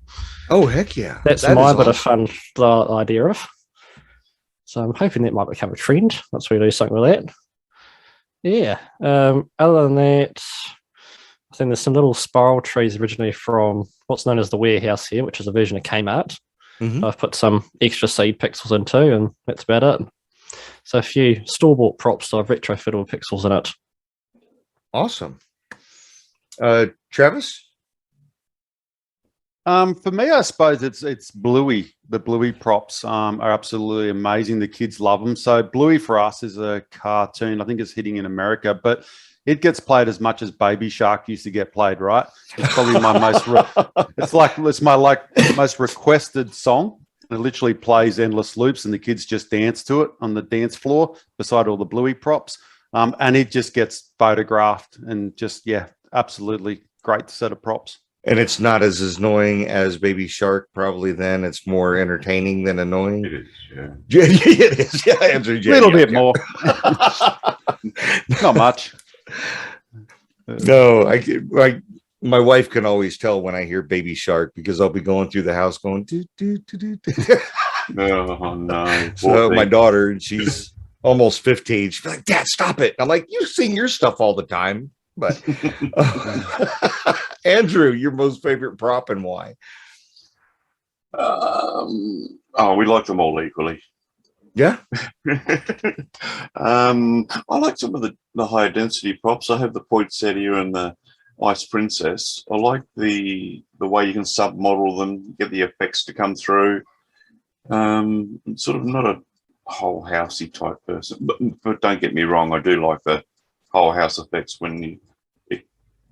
Oh heck yeah. That's That my is bit of awesome. fun the idea of. So I'm hoping that might become a trend once we do something with that. Yeah. Other than that, I think there's some little spiral trees originally from what's known as the warehouse here, which is a version of Kmart. Mhm. I've put some extra seed pixels into, and that's about it. So a few store-bought props that I've retrofitted with pixels in it. Awesome. Travis? For me, I suppose it's Bluey. The Bluey props are absolutely amazing. The kids love them. So Bluey for us is a cartoon. I think it's hitting in America, but it gets played as much as Baby Shark used to get played. Right? It's probably my most. It's my most requested song. It literally plays endless loops, and the kids just dance to it on the dance floor beside all the Bluey props. And it just gets photographed, and just absolutely great set of props. And it's not as annoying as Baby Shark, probably. Then it's more entertaining than annoying. It is, yeah. Yeah, it is. Yeah, answer A little bit more, more. not much. No, my wife can always tell when I hear Baby Shark because I'll be going through the house going do do do do. do. Oh no. So my daughter, and she's almost 15. She's like, "Dad, stop it!" I'm like, "You sing your stuff all the time." But Andrew, your most favorite prop and why? We like them all equally. Yeah. I like some of the higher density props. I have the poinsettia and the ice princess. I like the way you can submodel them, get the effects to come through. Sort of not a whole housey type person, but don't get me wrong, I do like the whole house effects when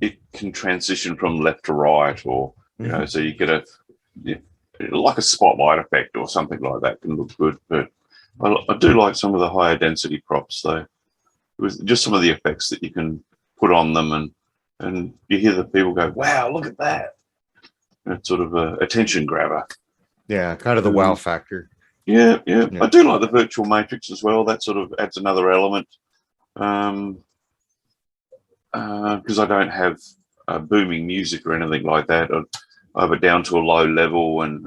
it can transition from left to right, or you know, so you get like a spotlight effect or something like that can look good. But I do like some of the higher density props though, with just some of the effects that you can put on them, and you hear the people go, "Wow, look at that!" It's sort of a attention grabber. Yeah, kind of the wow factor. Yeah. I do like the virtual matrix as well. That sort of adds another element. Because I don't have booming music or anything like that. I have it down to a low level, and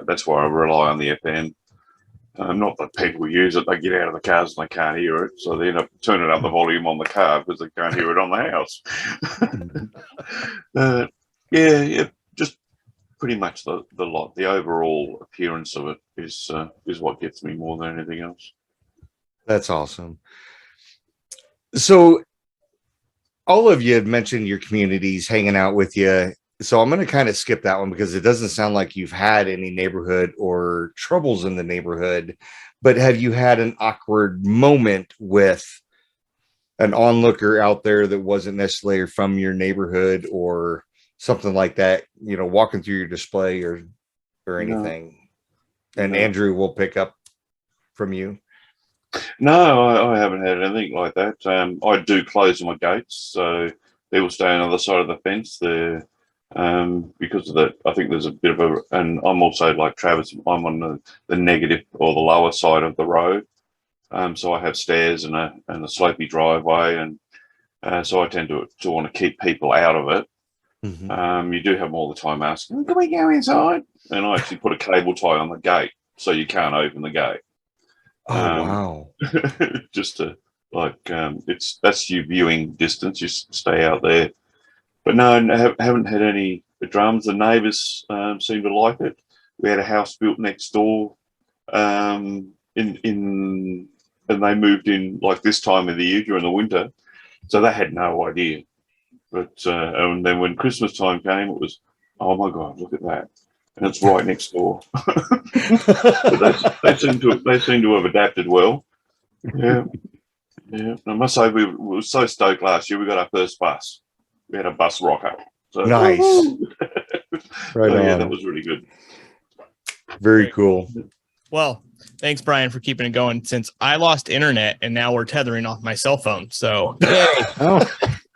that's why I rely on the FM. Not that people use it; they get out of the cars and they can't hear it, so they end up turning up the volume on the car because they can't hear it on the house. Yeah, just pretty much the lot. The overall appearance of it is what gets me more than anything else. That's awesome. So all of you had mentioned your communities hanging out with you. So I'm going to kind of skip that one because it doesn't sound like you've had any neighborhood or troubles in the neighborhood. But have you had an awkward moment with an onlooker out there that wasn't necessarily from your neighborhood or something like that, you know, walking through your display or anything? No. And Andrew will pick up from you. No, I haven't had anything like that. I do close my gates, so people stay on the other side of the fence there. Because of that, I think there's a bit of and I'm also like Travis, I'm on the negative or the lower side of the road. So I have stairs and a slopey driveway, and so I tend to want to keep people out of it. You do have them all the time asking, "Can we go inside?" And I actually put a cable tie on the gate so you can't open the gate. Oh wow! Just to that's your viewing distance. You stay out there. But no, I haven't had any dramas. The neighbours seem to like it. We had a house built next door, and they moved in like this time of the year during the winter, so they had no idea. But and then when Christmas time came, it was, oh my God, look at that, and it's right next door. They seem to have adapted well. Yeah. I must say we were so stoked last year. We got our first bus. We had a bus rocker. So, nice. Right on. Yeah, that was really good. Very cool. Well, thanks, Brian, for keeping it going. Since I lost internet and now we're tethering off my cell phone. So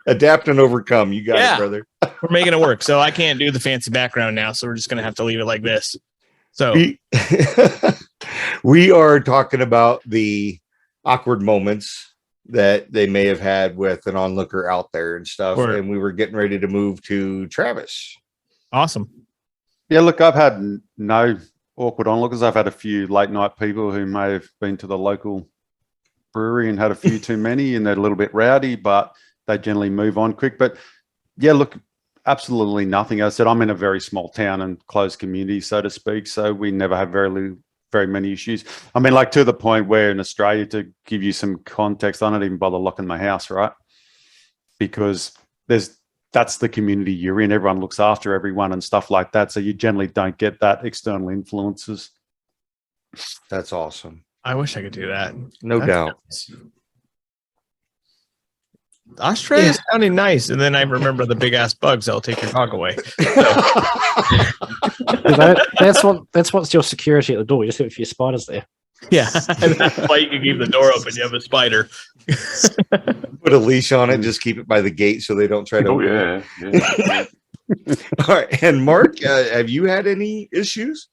adapt and overcome. You got it, brother. We're making it work. So I can't do the fancy background now. So we're just going to have to leave it like this. So we are talking about the awkward moments that they may have had with an onlooker out there and stuff. Sure. And we were getting ready to move to Travis. Awesome. Yeah, look, I've had no awkward onlookers. I've had a few late night people who may have been to the local brewery and had a few too many, and they're a little bit rowdy, but they generally move on quick. But yeah, look, absolutely nothing. As I said, I'm in a very small town and closed community, so to speak. So we never have very many issues. I mean, like to the point where in Australia, to give you some context, I don't even bother locking my house, right? Because that's the community you're in. Everyone looks after everyone and stuff like that. So you generally don't get that external influences. That's awesome. I wish I could do that. No doubt. Nice. Australia sounded nice, and then I remember the big ass bugs that'll take your dog away. That's what's your security at the door. You just have a few spiders there. Yeah, and that's why you can keep the door open. You have a spider. Put a leash on it. Just keep it by the gate so they don't try to. Oh yeah. All right, and Mark, have you had any issues?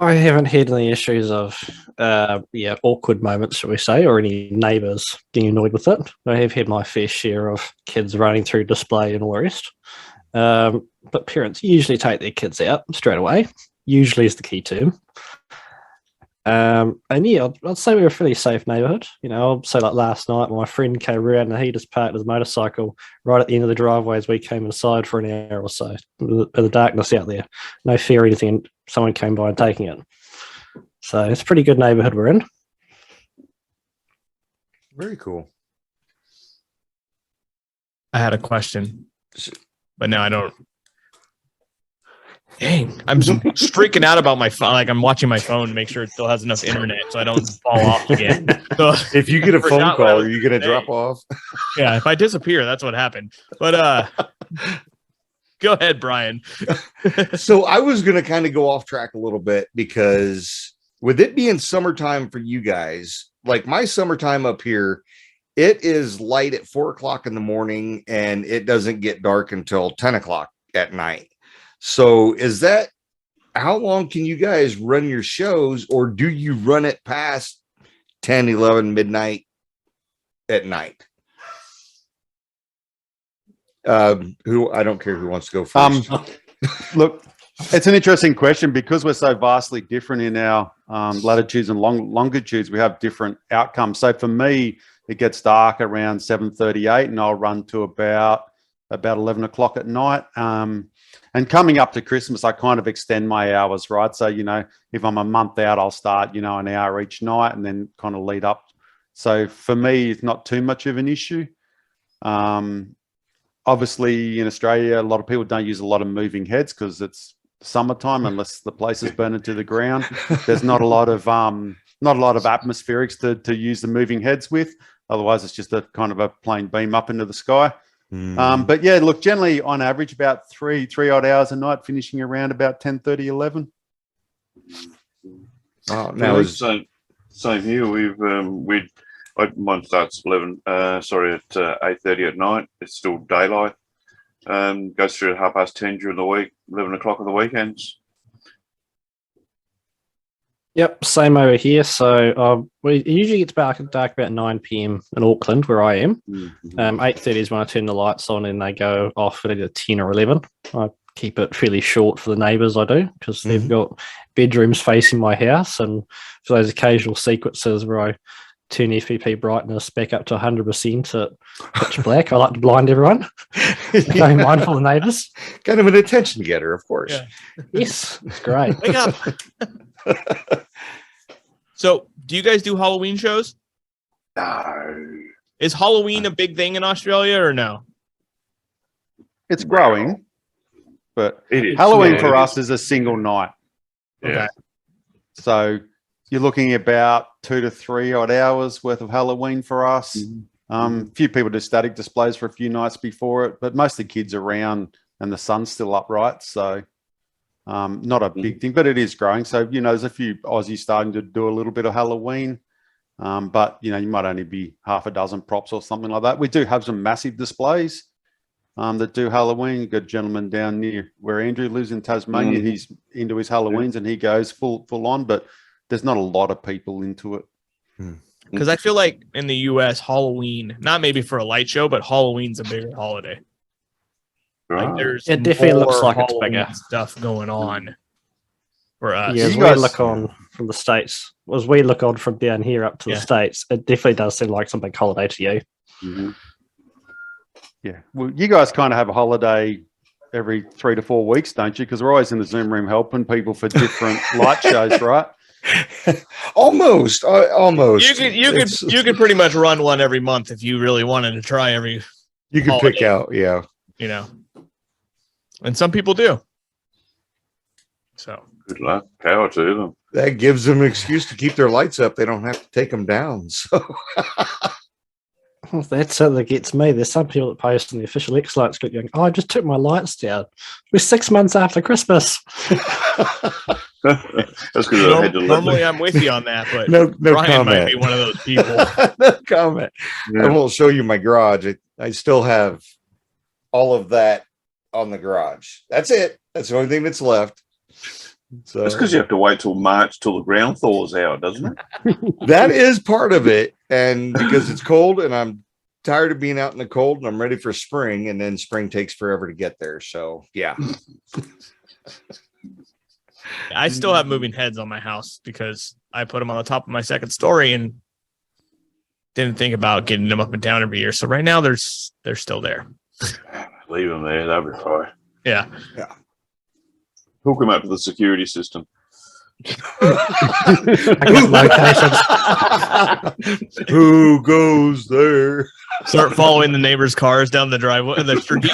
I haven't had any issues of awkward moments, shall we say, or any neighbours getting annoyed with it. I have had my fair share of kids running through display and all the rest. But parents usually take their kids out straight away. Usually is the key term. And yeah, I'd say we're a fairly safe neighbourhood. You know, I'd say like last night, my friend came around and he just parked his motorcycle right at the end of the driveway as we came inside for an hour or so. In the darkness out there, no fear or anything. Someone came by and taking it. So it's a pretty good neighborhood we're in. Very cool. I had a question, but now I don't. Dang, I'm freaking out about my phone. Like I'm watching my phone to make sure it still has enough internet so I don't fall off again. So, If you get a phone Forgot what I call, was are you going to gonna drop say. off? yeah, if I disappear, that's what happened. But go ahead, Brian. So I was going to kind of go off track a little bit because with it being summertime for you guys, like my summertime up here, it is light at 4 o'clock in the morning and it doesn't get dark until 10 o'clock at night. So is that how long can you guys run your shows, or do you run it past 10, 11, midnight at night? Who I don't care who wants to go first. Look, it's an interesting question because we're so vastly different in our latitudes and longitudes. We have different outcomes. So for me, it gets dark around 7:38, and I'll run to about 11 o'clock at night. And coming up to Christmas, I kind of extend my hours, right? So, if I'm a month out, I'll start, an hour each night and then kind of lead up. So for me, it's not too much of an issue. Obviously, in Australia, a lot of people don't use a lot of moving heads because it's summertime, unless the place is burning to the ground. There's not a lot of atmospherics to use the moving heads with. Otherwise, it's just a kind of a plain beam up into the sky. But yeah, look, generally on average about three odd hours a night, finishing around about 10:30, 11. Now is Same here. Mine starts 11. At 8:30 at night. It's still daylight. Goes through at 10:30 during the week, 11 o'clock on the weekends. Yep, same over here. So it usually gets dark about 9 p.m. in Auckland, where I am. 8:30 is when I turn the lights on and they go off at either 10 or 11. I keep it fairly short for the neighbours, I do, because they've got bedrooms facing my house. And for those occasional sequences where I turn FPP brightness back up to 100% at pitch black, I like to blind everyone. Don't mind for the neighbours. kind of an attention getter, of course. Yeah. Yes, it's great. Wake up. So, do you guys do Halloween shows? No. Is Halloween a big thing in Australia or no? It's growing, but It is. Halloween Yeah, for it us is a single night. Yeah. Okay. So you're looking at about 2 to 3 odd hours worth of Halloween for us. A few people do static displays for a few nights before it, but most of the kids are around and the sun's still upright. So not a big thing, but it is growing. So, there's a few Aussies starting to do a little bit of Halloween. But, you might only be half a dozen props or something like that. We do have some massive displays that do Halloween. You've got a gentleman down near where Andrew lives in Tasmania. He's into his Halloweens and he goes full on, but there's not a lot of people into it. Because I feel like in the US, Halloween, not maybe for a light show, but Halloween's a bigger holiday. Like Right. there's It definitely looks more like it's Halloween bigger. stuff going on for us. Yeah, as You we guys- look on from the States, as we look on from down here up to Yeah. the States, it definitely does seem like some big holiday to you. Mhm. Yeah. Well, you guys kind of have a holiday every 3 to 4 weeks, don't you? Because we're always in the Zoom room helping people for different light shows, right? Almost. You could pretty much run one every month if you really wanted to try every, You can pick out, yeah. and some people do. So Good luck. Power to them. That gives them an excuse to keep their lights up. They don't have to take them down. So Well, that's it that gets me. There's some people that post on the official X Lights group going, I just took my lights down. We're 6 months after Christmas. That's because I had to normally I'm with you on that, but no Brian might comment. be one of those people. No comment. I Yeah. won't show you my garage. I still have all of that on the garage. That's it. That's the only thing that's left. So That's because you have to wait till March till the ground thaws out, doesn't it? that is part of it. And because it's cold and I'm tired of being out in the cold and I'm ready for spring, and then spring takes forever to get there. So yeah. I still have moving heads on my house because I put them on the top of my second story and didn't think about getting them up and down every year. So right now they're still there. Leave them there. They'll be fine. Yeah. Hook them up to the security system. I got locations. Who goes there? Start following the neighbors' cars down the driveway, the street.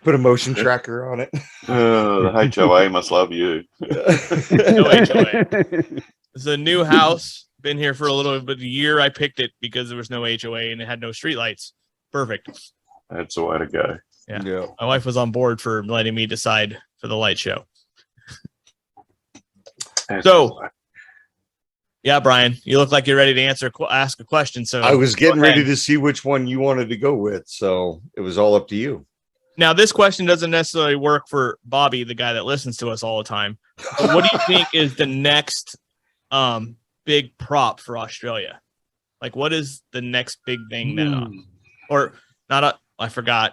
Put a motion tracker on it. The HOA must love you. No HOA. It's a new house. Been here for a little bit, a year. I picked it because there was no HOA and it had no streetlights. Perfect. That's the way to go. Yeah. My wife was on board for letting me decide for the light show. So, yeah, Brian, you look like you're ready to ask a question. So I was getting ready to see which one you wanted to go with, so it was all up to you. Now, this question doesn't necessarily work for Bobby, the guy that listens to us all the time. But what do you think is the next big prop for Australia? Like, what is the next big thing now? Or not? I forgot.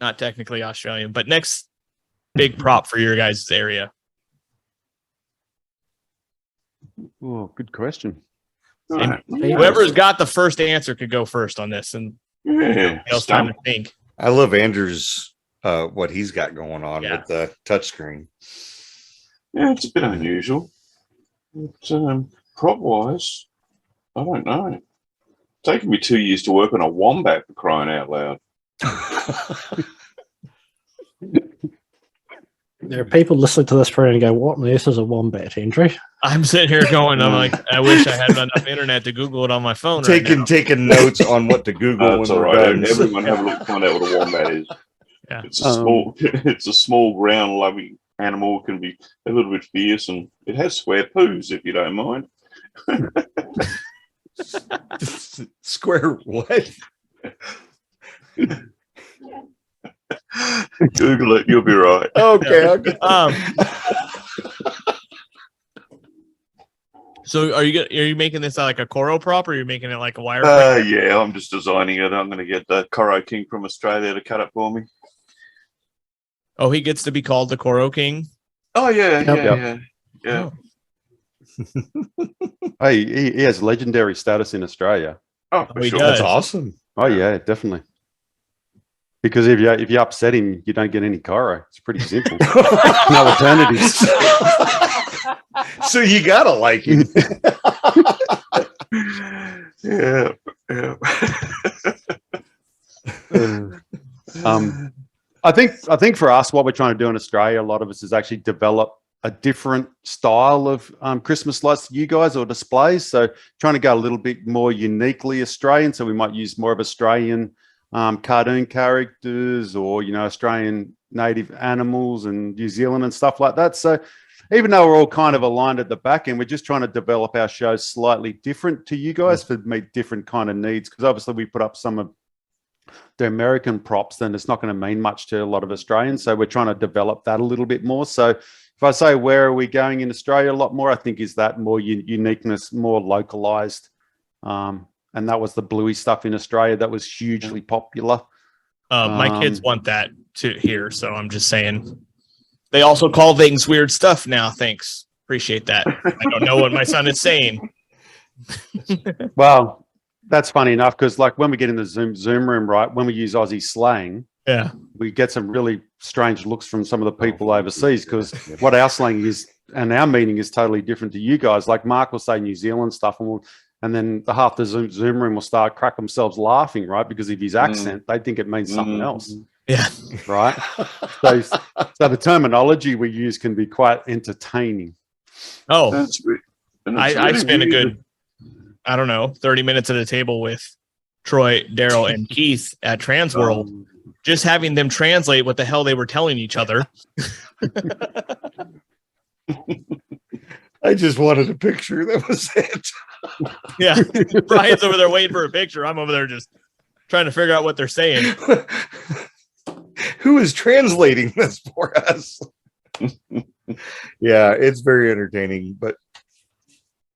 Not technically Australian, but next big prop for your guys' area. Oh, good question. And whoever's got the first answer could go first on this, and Yeah. else time to think. I love Andrew's what he's got going on Yeah. with the touchscreen. Yeah, it's a bit unusual. But, prop wise, I don't know. It's taken me 2 years to work on a wombat, for crying out loud. There are people listening to this program and go, "What on earth is a wombat, Andrew?" I'm sitting here going, I'm like, I wish I had enough internet to Google it on my phone. Taking notes on what to Google. That's when all we're right. done. Everyone have a look to find out what a wombat is. Yeah. It's a small, it's a small, round, loving animal. It can be a little bit fierce, and it has square poos, if you don't mind. Square what? Google it, you'll be right. Okay. So are you making this like a Coro prop, or are you making it like a wire? Yeah, I'm just designing it. I'm going to get the Coro King from Australia to cut it for me. Oh, he gets to be called the Coro King. Oh yeah, Yep. yeah. Hey, he has legendary status in Australia. Oh, for He sure. does. That's awesome. Oh yeah, definitely. Because if you upset him, you don't get any Coro. It's pretty simple. No alternatives. So you gotta like him. Yeah. I think for us, what we're trying to do in Australia, a lot of us is actually develop a different style of Christmas lights to you guys or displays. So trying to go a little bit more uniquely Australian. So we might use more of Australian cartoon characters, or Australian native animals and New Zealand and stuff like that. So even though we're all kind of aligned at the back end, we're just trying to develop our shows slightly different to you guys to meet different kind of needs. Because obviously we put up some of the American props, then it's not going to mean much to a lot of Australians. So we're trying to develop that a little bit more. So if I say where are we going in Australia a lot more, I think is that more uniqueness, more localized. And that was the Bluey stuff in Australia that was hugely popular. My kids want that to hear, so I'm just saying. They also call things weird stuff now. Thanks, appreciate that. I don't know what my son is saying. Well, that's funny enough, because like when we get in the Zoom room, right, when we use Aussie slang, Yeah, we get some really strange looks from some of the people overseas, because what our slang is and our meaning is totally different to you guys. Like Mark will say New Zealand stuff, and then the half the Zoom room will start crack themselves laughing, right? Because of his accent, they think it means something else, yeah. right? So the terminology we use can be quite entertaining. Oh, That's weird. And it's I really spent a weird. good, I don't know, 30 minutes at a table with Troy, Daryl, and Keith at Transworld, just having them translate what the hell they were telling each other. I just wanted a picture. That was it. Yeah, Brian's over there waiting for a picture. I'm over there just trying to figure out what they're saying. Who is translating this for us? Yeah, it's very entertaining, but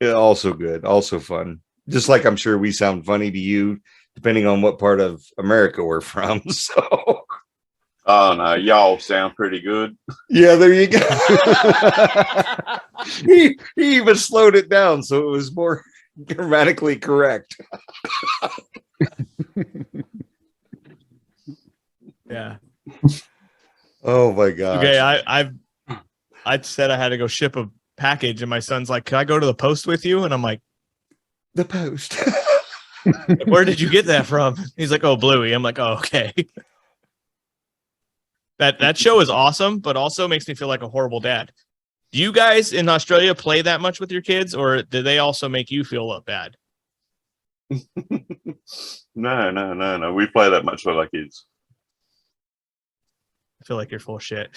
also good, also fun. Just like I'm sure we sound funny to you, depending on what part of America we're from. So, Oh no, y'all sound pretty good. yeah, there you go. he even slowed it down so it was more grammatically correct. Yeah. Oh my god. Okay, I said I had to go ship a package, and my son's like, "Can I go to the post with you?" And I'm like, The Post. "Where did you get that from?" He's like, "Oh, Bluey." I'm like, "Oh, okay." That show is awesome, but also makes me feel like a horrible dad. Do you guys in Australia play that much with your kids, or do they also make you feel bad? No. We play that much with our kids. I feel like you're full of shit.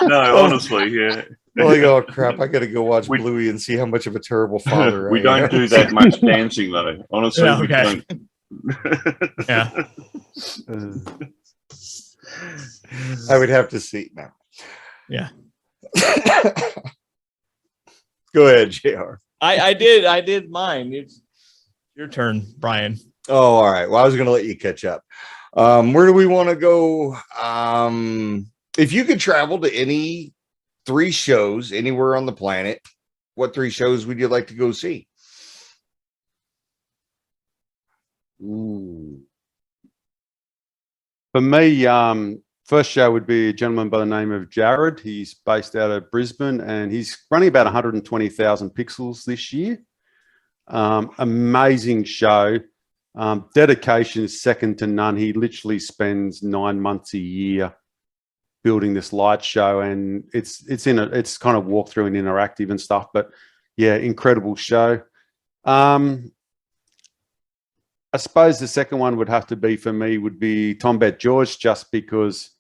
No, honestly, yeah. Like, oh crap! I got to go watch We- Bluey and see how much of a terrible father We I don't am. do that much dancing though. Honestly, Yeah, we okay. don't. Yeah. I would have to see now. Yeah. Go ahead, JR. I did mine. It's your turn, Brian. Oh, all right. Well, I was going to let you catch up. Where do we want to go? If you could travel to any 3 shows anywhere on the planet, what 3 shows would you like to go see? Ooh. For me, first show would be a gentleman by the name of Jared. He's based out of Brisbane and he's running about 120,000 pixels this year. Amazing show. Dedication is second to none. He literally spends 9 months a year building this light show, and it's kind of walkthrough and interactive and stuff. But yeah, incredible show. I suppose the second one would have to be for me would be Tombat George, just because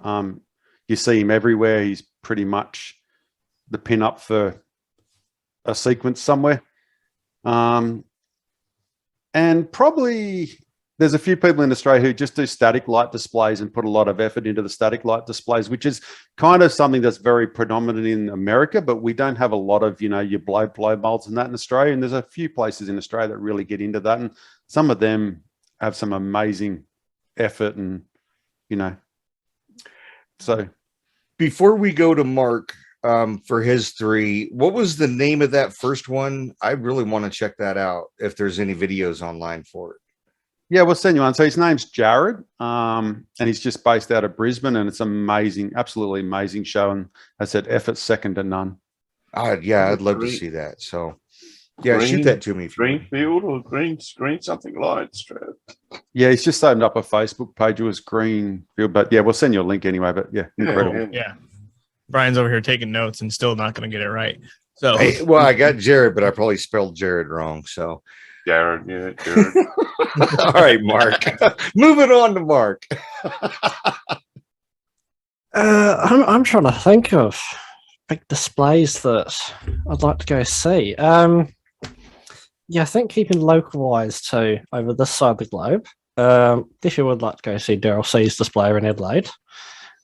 you see him everywhere. He's pretty much the pin-up for a sequence somewhere. And probably there's a few people in Australia who just do static light displays and put a lot of effort into the static light displays, which is kind of something that's very predominant in America, but we don't have a lot of, your blow molds and that in Australia. And there's a few places in Australia that really get into that. And some of them have some amazing effort and, so. Before we go to Mark for his 3, what was the name of that first one? I really want to check that out if there's any videos online for it. Yeah, we'll send you one. So his name's Jared, and he's just based out of Brisbane, and it's amazing, absolutely amazing show. And I said, effort second to none. Yeah, I'd love to Green- see that. So, yeah, Green- shoot that to me. If you would. Greenfield or green something lights. Yeah, he's just opened up a Facebook page. It was Greenfield, but yeah, we'll send you a link anyway. But yeah, incredible. Yeah. Brian's over here taking notes and still not going to get it right. So Hey, well, I got Jared, but I probably spelled Jared wrong. So, Jared, yeah, Jared. all right, Mark. Moving on to Mark. I'm trying to think of big displays that I'd like to go see. Yeah, I think keeping localized to over this side of the globe. Definitely would like to go see Daryl C's display in Adelaide.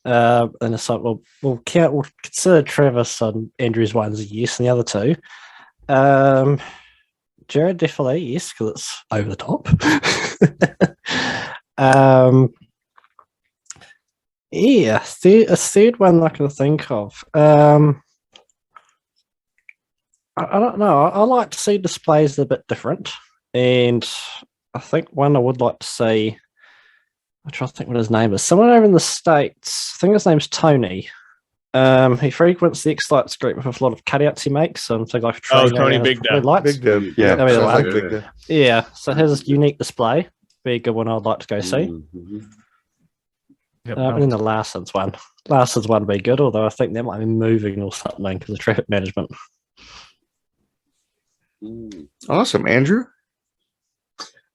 And it's like we'll consider Travis and Andrew's ones a yes, and the other 2. Jared definitely yes, because it's over the top. Yeah, a third one I can think of. I don't know. I like to see displays that are a bit different, and I think one I would like to see. I'm trying to think what his name is. Someone over in the States. I think his name's Tony. He frequents the X-Lights group with a lot of cutouts he makes. So like Tony Big Dub. lights. Big Dub. Yeah. I mean, sounds like- like Big Dub. Yeah, so his unique display. Be a good one I'd like to go see. Mhm. Yep. And then the Larson's one. Larson's one would be good, although I think they might be moving or something because of traffic management. Awesome, Andrew.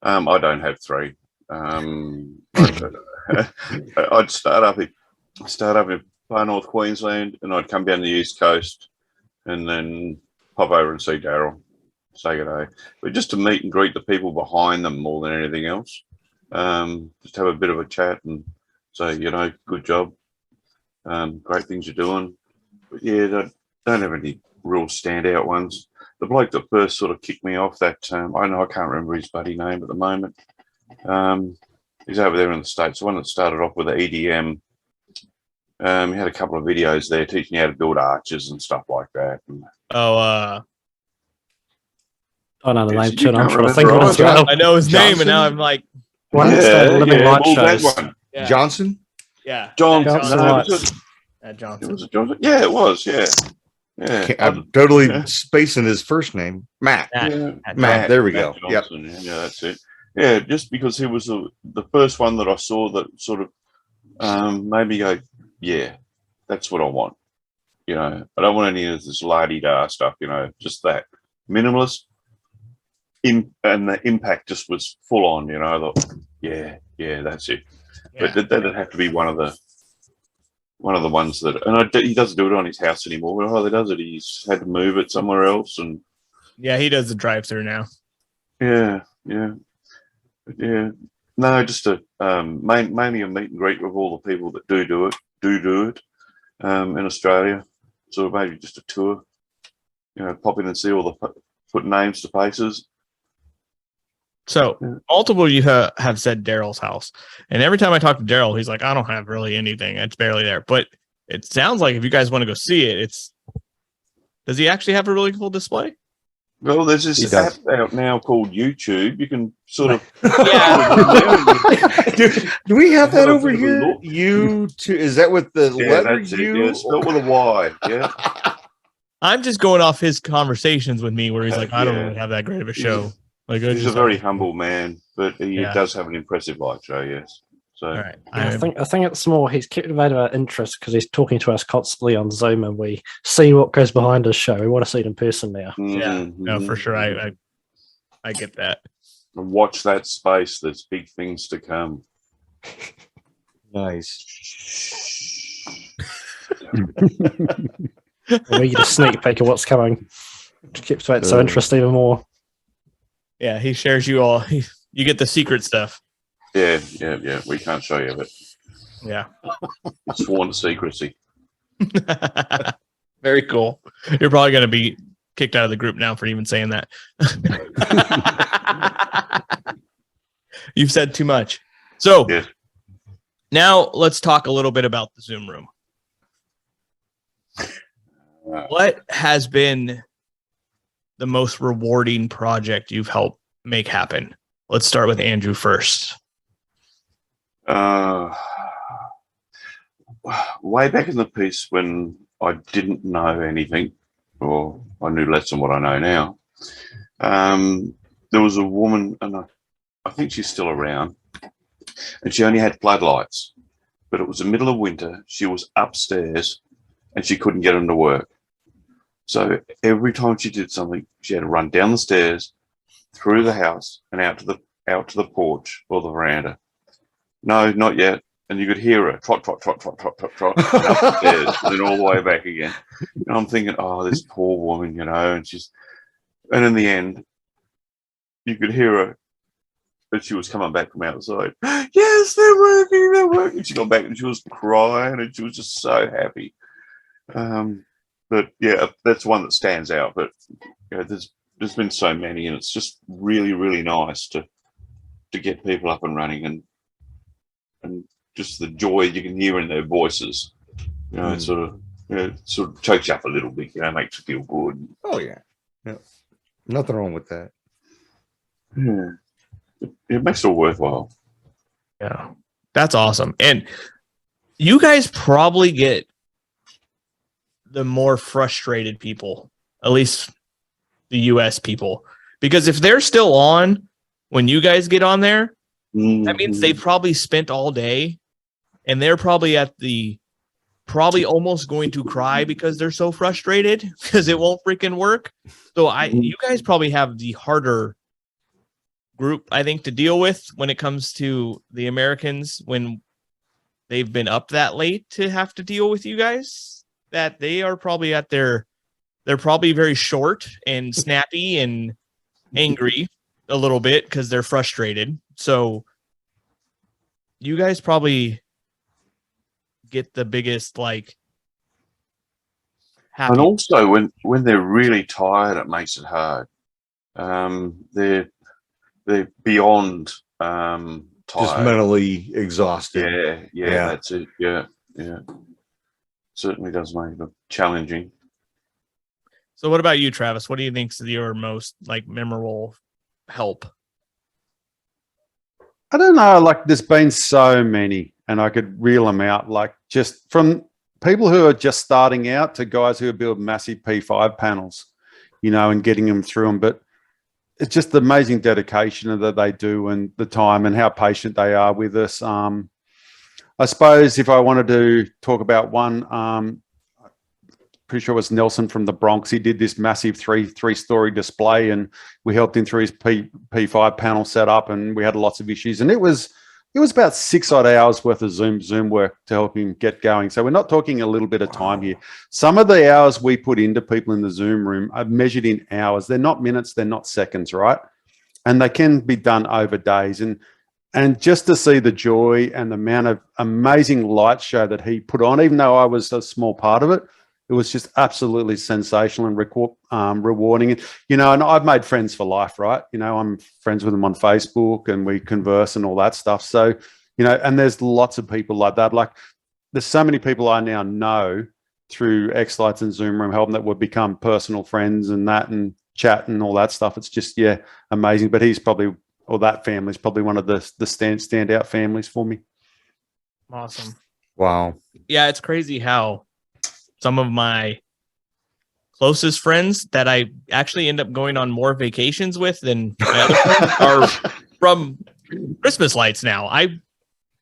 I don't have 3. I'd start up in far north Queensland, and I'd come down the east coast, and then pop over and see Daryl, say good day, but just to meet and greet the people behind them more than anything else. Just have a bit of a chat and say, good job, great things you're doing. But yeah, don't have any real standout ones. The bloke that first sort of kicked me off that, I can't remember his bloody name at the moment. He's over there in the States. The one that started off with the EDM. He had a couple of videos there teaching you how to build arches and stuff like that. And Oh, I know the Yes, name you too, and I'm can't trying to think of remember it as all well. I know his name, and now Johnson? I'm like, One of the Living Light well, that shows. one. yeah. Johnson. Yeah. Johnson. Johnson No, Lights. was it Johnson. Johnson? Yeah, it was. Yeah. Yeah. I'm totally Yeah. spacing his first name, Matt. Matt. Yeah. Matt, there we go. Yep. Johnson. Yeah, that's it. Yeah, just because he was the first one that I saw that sort of made me go, yeah, that's what I want. You know, I don't want any of this la-di-da stuff, you know, just that minimalist. And the impact just was full on, you know. I thought, yeah, that's it. Yeah. But that'd have to be one of the ones that, and he doesn't do it on his house anymore. Oh, he does it. He's had to move it somewhere else, and Yeah, he does the drive-through now. yeah. No, just a mainly a meet and greet with all the people that do it in Australia. Sort of maybe just a tour, you know, pop in and see all the put names to faces. So Yeah. multiple of you have said Daryl's house, and every time I talk to Daryl, he's like, "I don't have really anything. It's barely there." But it sounds like if you guys want to go see it, does he actually have a really cool display? Well, there's He this does. app out now called YouTube. You can sort of Do we have that Have a over bit of a here? look. You too? Is that with the yeah, letter that's it. U? Yeah, spelled with a Y. Yeah. I'm just going off his conversations with me, where he's like, "I don't Yeah. really have that great of a show." Like, I He's a just very humble man, but he Yeah. does have an impressive light show. Yes. So All right. I think it's more he's captivated our interest because he's talking to us constantly on Zoom, and we see what goes behind his show. We want to see it in person now. Yeah. No, for sure. mhm. I get that. And watch that space. There's big things to come. Nice. We get a sneak peek of what's coming. Which captivates our Uh. interest even more. Yeah, he shares you all. You get the secret stuff. Yeah. We can't show you, but Yeah. it's sworn to secrecy. Very cool. You're probably going to be kicked out of the group now for even saying that. You've said too much. So Yeah. now let's talk a little bit about the Zoom room. What has been the most rewarding project you've helped make happen? Let's start with Andrew first. Way back in the piece when I didn't know anything, or I knew less than what I know now, there was a woman, and I think she's still around, and she only had floodlights, but it was the middle of winter. She was upstairs, and she couldn't get them to work. So every time she did something, she had to run down the stairs, through the house, and out to the porch or the veranda. No, not yet. And you could hear her trot, trot, trot, trot, trot, trot, trot, and up the stairs, and then all the way back again. And I'm thinking, oh, this poor woman, you know, and in the end, you could hear her, and she was coming back from outside. Yes, they're working. And she got back and she was crying, and she was just so happy. But yeah, that's one that stands out. But you know, there's been so many, and it's just really, really nice to get people up and running, and just the joy you can hear in their voices. You know, it sort of chokes you up a little bit. You know, makes you feel good. Oh yeah. Nothing wrong with that. Yeah, it makes it all worthwhile. Yeah, that's awesome. And you guys probably get the more frustrated people, at least the US people, because if they're still on when you guys get on there, that means they probably spent all day and they're probably probably almost going to cry because they're so frustrated because it won't freaking work. So you guys probably have the harder group, I think, to deal with when it comes to the Americans when they've been up that late to have to deal with you guys. That they are probably they're probably very short and snappy and angry a little bit because they're frustrated. So you guys probably get the biggest happy. And also when they're really tired, it makes it hard. They're beyond tired. Just mentally exhausted. Yeah, that's it. Yeah. Certainly does make it challenging. So what about you, Travis? What do you think's your most memorable help? I don't know. Like, there's been so many, and I could reel them out, like just from people who are just starting out to guys who build massive P5 panels, and getting them through them. But it's just the amazing dedication that they do and the time and how patient they are with us. I suppose if I wanted to talk about one, pretty sure it was Nelson from the Bronx. He did this massive three-story display, and we helped him through his P5 panel setup, and we had lots of issues. And it was about 6 odd hours worth of Zoom work to help him get going. So we're not talking a little bit of time here. Some of the hours we put into people in the Zoom room are measured in hours. They're not minutes, they're not seconds, right? And they can be done over days. And just to see the joy and the amount of amazing light show that he put on, even though I was a small part of it, it was just absolutely sensational and rewarding. And I've made friends for life, right? I'm friends with them on Facebook, and we converse and all that stuff. So, and there's lots of people like that. Like, there's so many people I now know through X-Lights and Zoom Room helping that would become personal friends and that, and chat and all that stuff. It's just, amazing. But he's probably, or that family's probably one of the standout families for me. Awesome. Wow. Yeah, it's crazy how some of my closest friends that I actually end up going on more vacations with than my other friends are from Christmas lights now. I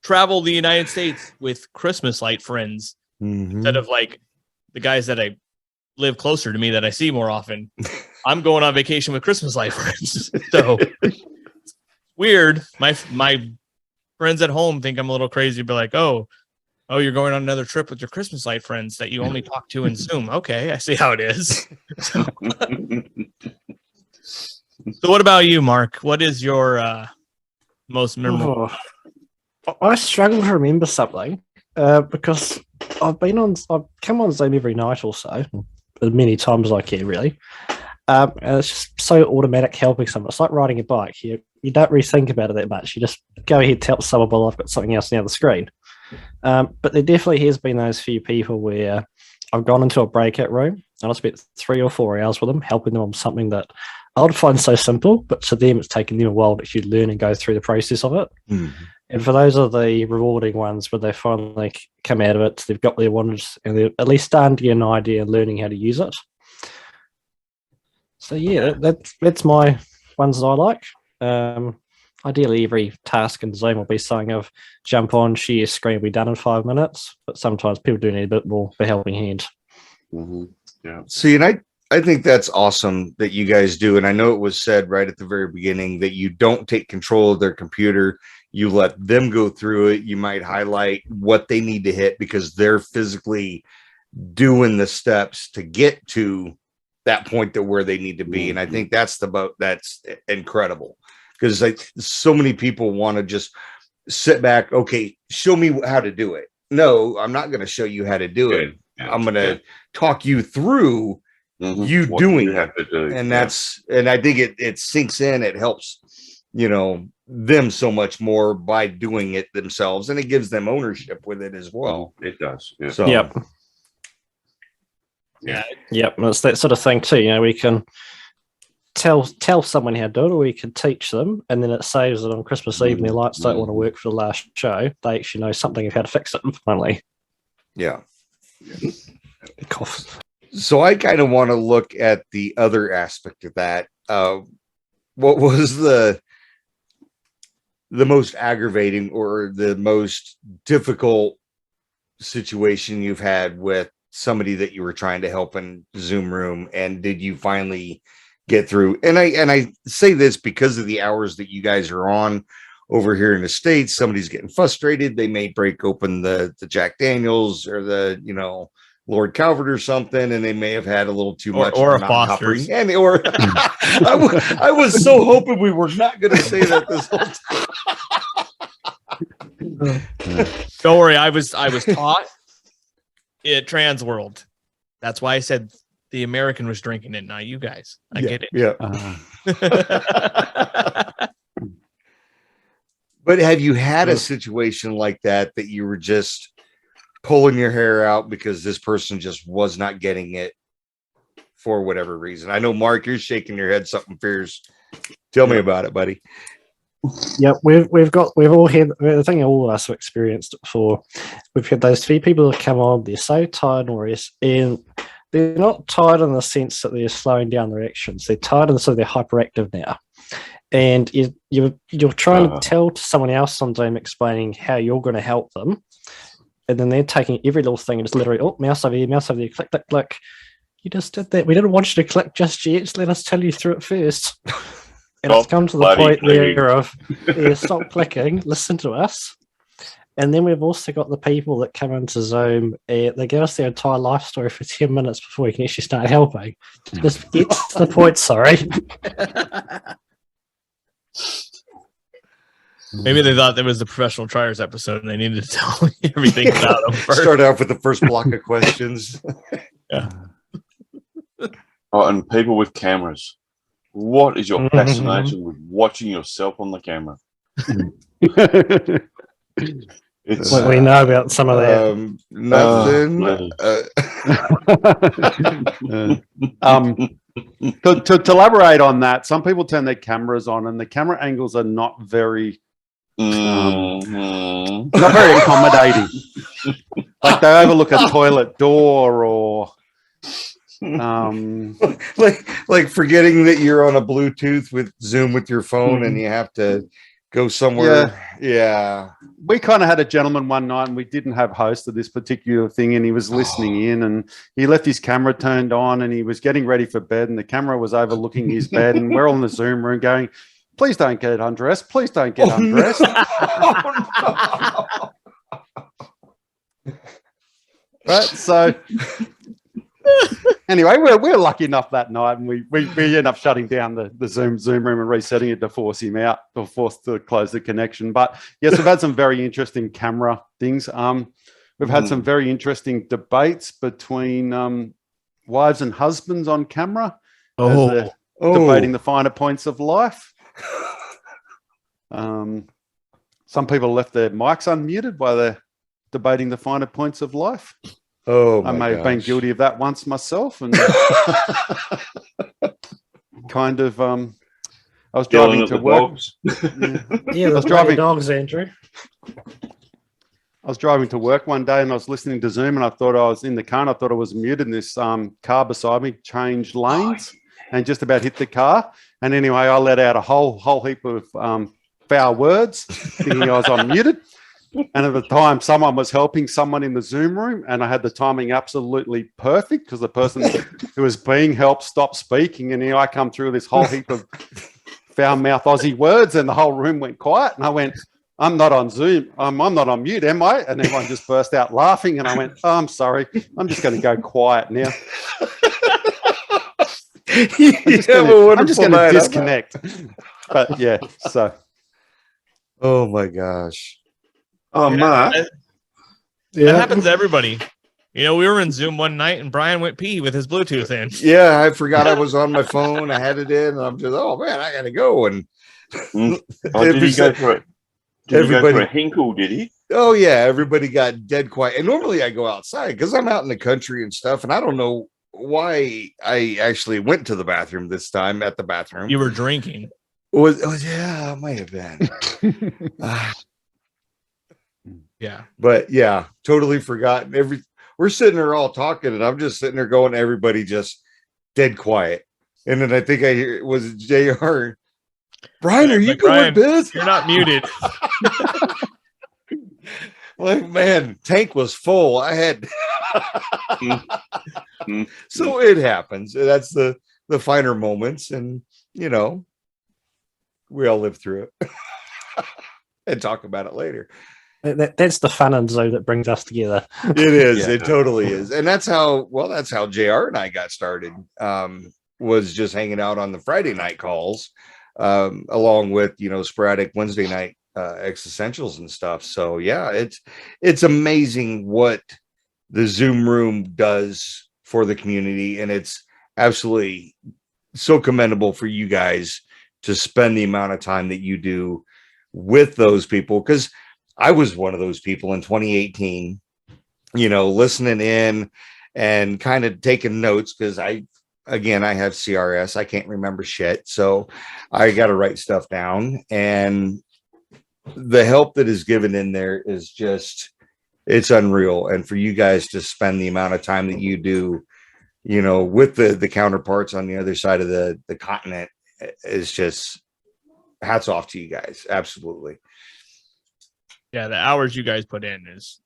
travel the United States with Christmas light friends instead of like the guys that I live closer to me that I see more often. I'm going on vacation with Christmas light friends. So weird. My friends at home think I'm a little crazy, but like, oh, you're going on another trip with your Christmas light friends that you only talk to in Zoom. Okay, I see how it is. So what about you, Mark? What is your most memorable? I struggle to remember something because I've come on Zoom every night or so, as many times as I can, really. And it's just so automatic helping someone. It's like riding a bike. You don't really think about it that much. You just go ahead, tell someone, well, I've got something else on the other screen. But there definitely has been those few people where I've gone into a breakout room and I spent 3 or 4 hours with them, helping them on something that I would find so simple, but to them it's taken them a while to actually learn and go through the process of it. Mm-hmm. And for those are the rewarding ones where they finally come out of it, they've got what they wanted, and they're at least starting to get an idea and learning how to use it. So yeah, that's my ones that I like. Ideally, every task in Zoom will be something of jump on, share screen, will be done in 5 minutes. But sometimes people do need a bit more for helping hand. Mm-hmm. Yeah. See, and I think that's awesome that you guys do. And I know it was said right at the very beginning that you don't take control of their computer. You let them go through it. You might highlight what they need to hit because they're physically doing the steps to get to that point to where they need to be. And I think that's incredible. Because so many people want to just sit back. Okay, show me how to do it. No, I'm not going to show you how to do it. Yeah, I'm going to talk you through you what doing it. And and I think it sinks in. It helps, them so much more by doing it themselves, and it gives them ownership with it as well. It does. Yeah. So, yep. And it's that sort of thing too. We can tell someone how to do it, or we can teach them, and then it saves it on Christmas Eve and their lights don't want to work for the last show. They actually know something of how to fix it finally. Yeah. Cough. So I kind of want to look at the other aspect of that. What was the most aggravating or the most difficult situation you've had with somebody that you were trying to help in Zoom room, and did you finally get through? And I say this because of the hours that you guys are on over here in the States. Somebody's getting frustrated. They may break open the Jack Daniels or the, Lord Calvert or something, and they may have had a little too much or a Foster's. Or I was so hoping we were not going to say that this whole time. Don't worry, I was taught at Trans World. That's why I said the American was drinking it, not you guys. I get it. Yeah. But have you had a situation like that you were just pulling your hair out because this person just was not getting it for whatever reason? I know, Mark, you're shaking your head. Something fierce. Tell me about it, buddy. Yep, we've all had. I think all of us have experienced it before. We've had those three people who come on. They're so tired already, and they're not tired in the sense that they're slowing down their actions. They're tired, and so they're hyperactive now. And you're trying to tell to someone else on Zoom, explaining how you're going to help them, and then they're taking every little thing and just literally, mouse over there, click, click, click. You just did that. We didn't want you to click just yet. Just let us tell you through it first. And it's come to the point where stop clicking, listen to us. And then we've also got the people that come into Zoom and they give us their entire life story for 10 minutes before we can actually start helping. Just get to the point, sorry. Maybe they thought that was the professional triers episode and they needed to tell everything about them first. Start off with the first block of questions. Yeah. Oh, and people with cameras. What is your fascination with watching yourself on the camera? It's What we know about some of that. Nothing. To elaborate on that, some people turn their cameras on, and the camera angles are not very accommodating. Like they overlook a toilet door, or like forgetting that you're on a Bluetooth with Zoom with your phone, and you have to go somewhere. Yeah. We kind of had a gentleman one night, and we didn't have host of this particular thing, and he was listening in, and he left his camera turned on, and he was getting ready for bed, and the camera was overlooking his bed, and we're all in the Zoom room going, please don't get undressed, please don't get undressed. Right, so anyway, we're lucky enough that night, and we end up shutting down the Zoom room and resetting it to force him out, or force to close the connection. But yes, we've had some very interesting camera things. We've had some very interesting debates between wives and husbands on camera, as they're debating the finer points of life. Some people left their mics unmuted while they're debating the finer points of life. Oh, I may have been guilty of that once myself, and kind of I was driving to work. Yeah, I was driving dogs, Andrew. I was driving to work one day, and I was listening to Zoom, and I thought I was in the car, and I thought I was muted, and this car beside me changed lanes and just about hit the car. And anyway, I let out a whole heap of foul words, thinking I was unmuted. And at the time, someone was helping someone in the Zoom room, and I had the timing absolutely perfect because the person who was being helped stopped speaking, and here I come through this whole heap of foul-mouthed Aussie words, and the whole room went quiet. And I went, I'm not on Zoom. I'm not on mute, am I? And everyone just burst out laughing, and I went, oh, I'm sorry. I'm just going to go quiet now. I'm just going to disconnect. But yeah, so. Oh my gosh. Oh, Mark. That happens to everybody. You know, we were in Zoom one night and Brian went pee with his Bluetooth in. Yeah, I forgot I was on my phone. I had it in, and I'm just, oh man, I gotta go. And Did he go for it? Did he go for a hinkle, did he? Oh yeah, everybody got dead quiet. And normally I go outside because I'm out in the country and stuff, and I don't know why I actually went to the bathroom this time at the bathroom. You were drinking. Yeah, it might have been. Yeah. But yeah, totally forgotten. We're sitting there all talking, and I'm just sitting there going, everybody just dead quiet. And then I think I hear, was it JR? Brian, are you going biz? You're not muted. Like, man, tank was full. I had so it happens. That's the finer moments, and you know, we all live through it and talk about it later. That's the fun and Zoom that brings us together. It is. Yeah. It totally is. And that's how JR and I got started, was just hanging out on the Friday night calls, along with, you know, sporadic Wednesday night existentials and stuff. So yeah, it's amazing what the Zoom room does for the community. And it's absolutely so commendable for you guys to spend the amount of time that you do with those people. Because I was one of those people in 2018, you know, listening in and kind of taking notes, because I again, I have CRS. I can't remember shit. So I got to write stuff down. And the help that is given in there is just, it's unreal. And for you guys to spend the amount of time that you do, you know, with the counterparts on the other side of the continent is just hats off to you guys. Absolutely. Yeah, the hours you guys put in is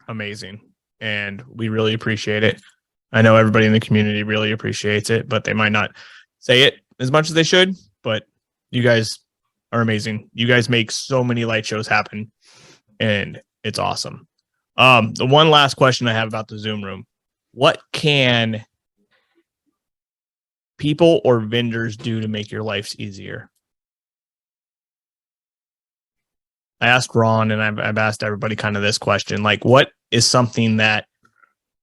amazing, and we really appreciate it. I know everybody in the community really appreciates it, but they might not say it as much as they should. But you guys are amazing. You guys make so many light shows happen, and it's awesome. The one last question I have about the Zoom room: what can people or vendors do to make your lives easier? I asked Ron, and I've asked everybody kind of this question: like, what is something that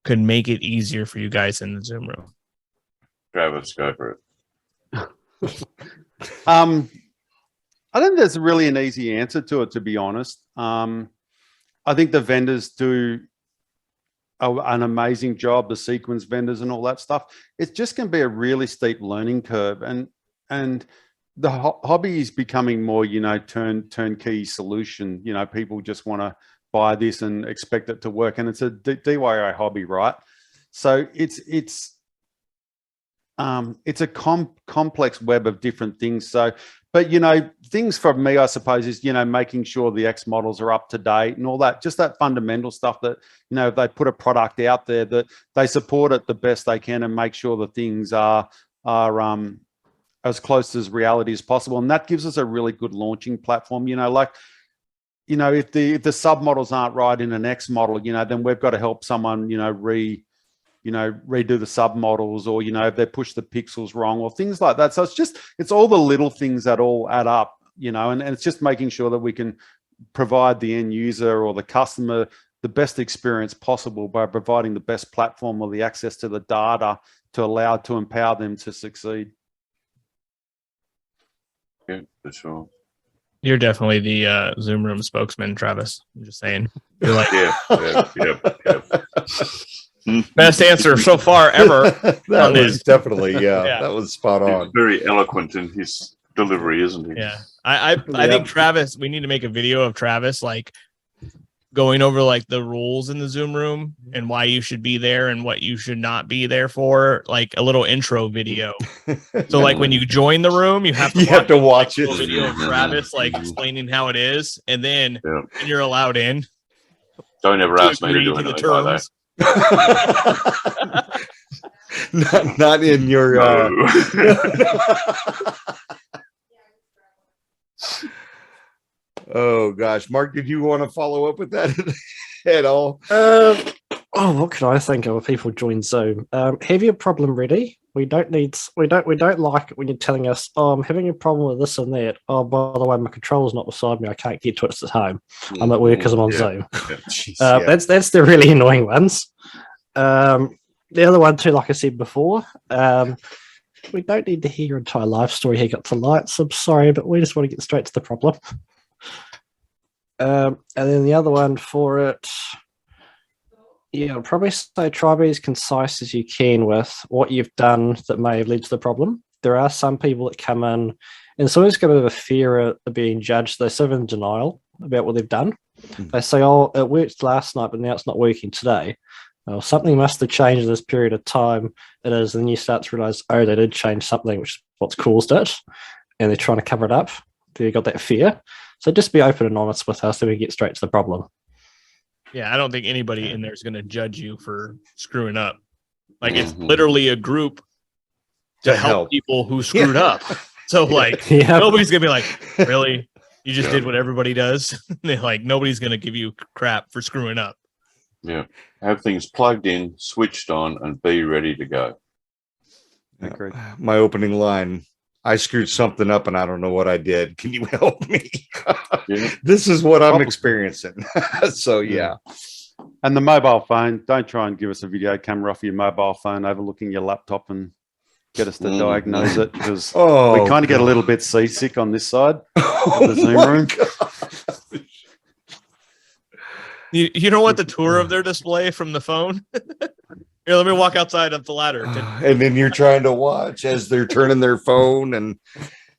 could make it easier for you guys in the Zoom room? Travis, go for it. I think there's really an easy answer to it, to be honest. I think the vendors do an amazing job, the sequence vendors and all that stuff. It's just going to be a really steep learning curve, and the hobby is becoming more, you know, turnkey solution. You know, people just want to buy this and expect it to work, and it's a DIY hobby, right? So it's a complex web of different things. So, but you know, things for me, I suppose, is, you know, making sure the X models are up to date and all that, just that fundamental stuff that, you know, if they put a product out there, that they support it the best they can and make sure the things are as close as reality as possible. And that gives us a really good launching platform. You know, like, you know, if the submodels aren't right in an X model, you know, then we've got to help someone, you know, redo the submodels, or, you know, if they push the pixels wrong or things like that. So it's all the little things that all add up, you know, and it's just making sure that we can provide the end user or the customer the best experience possible by providing the best platform or the access to the data to empower them to succeed. Yeah, for sure. You're definitely the Zoom room spokesman, Travis. I'm just saying. You're like, Yeah. best answer so far ever. That on was this. definitely, Yeah. that was spot He's on. very eloquent in his delivery, isn't he? Yeah. I think Travis, we need to make a video of Travis like going over like the rules in the Zoom room and why you should be there and what you should not be there for, like a little intro video. So like when you join the room, you have to watch a it. little video of Travis like explaining how it is, and then when you're allowed in. Don't ever ask me to do anything like that. not in your Oh gosh, Mark, did you want to follow up with that at all? What can I think of when people join Zoom? Have your problem ready. We don't like it when you're telling us, "Oh, I'm having a problem with this and that. Oh, by the way, my controller's not beside me. I can't get to it at home. I'm at work because I'm on Zoom." That's the really annoying ones. The other one too, like I said before, we don't need to hear your entire life story. He got to lights. I'm sorry, but we just want to get straight to the problem. And then the other one for it, yeah, I'll probably say try to be as concise as you can with what you've done that may have led to the problem. There are some people that come in and it's always got a bit of a fear of being judged. They're sort of in denial about what they've done. They say, "Oh, it worked last night, but now it's not working today." Well, something must have changed in this period of time. It is, and then you start to realize, oh, they did change something, which is what's caused it, and they're trying to cover it up. They got that fear. So just be open and honest with us so we can get straight to the problem. Yeah, I don't think anybody in there is going to judge you for screwing up. Like it's literally a group to help people who screwed up. So like nobody's going to be like, really? You just did what everybody does? They're like, nobody's going to give you crap for screwing up. Yeah. Have things plugged in, switched on, and be ready to go. Agree. My opening line, I screwed something up and I don't know what I did. Can you help me? This is what I'm experiencing. So, yeah. And the mobile phone, don't try and give us a video camera off your mobile phone overlooking your laptop and get us to diagnose it, because we kind of get a little bit seasick on this side of the Zoom room. You don't want the tour of their display from the phone? Here, let me walk outside up the ladder. And then you're trying to watch as they're turning their phone and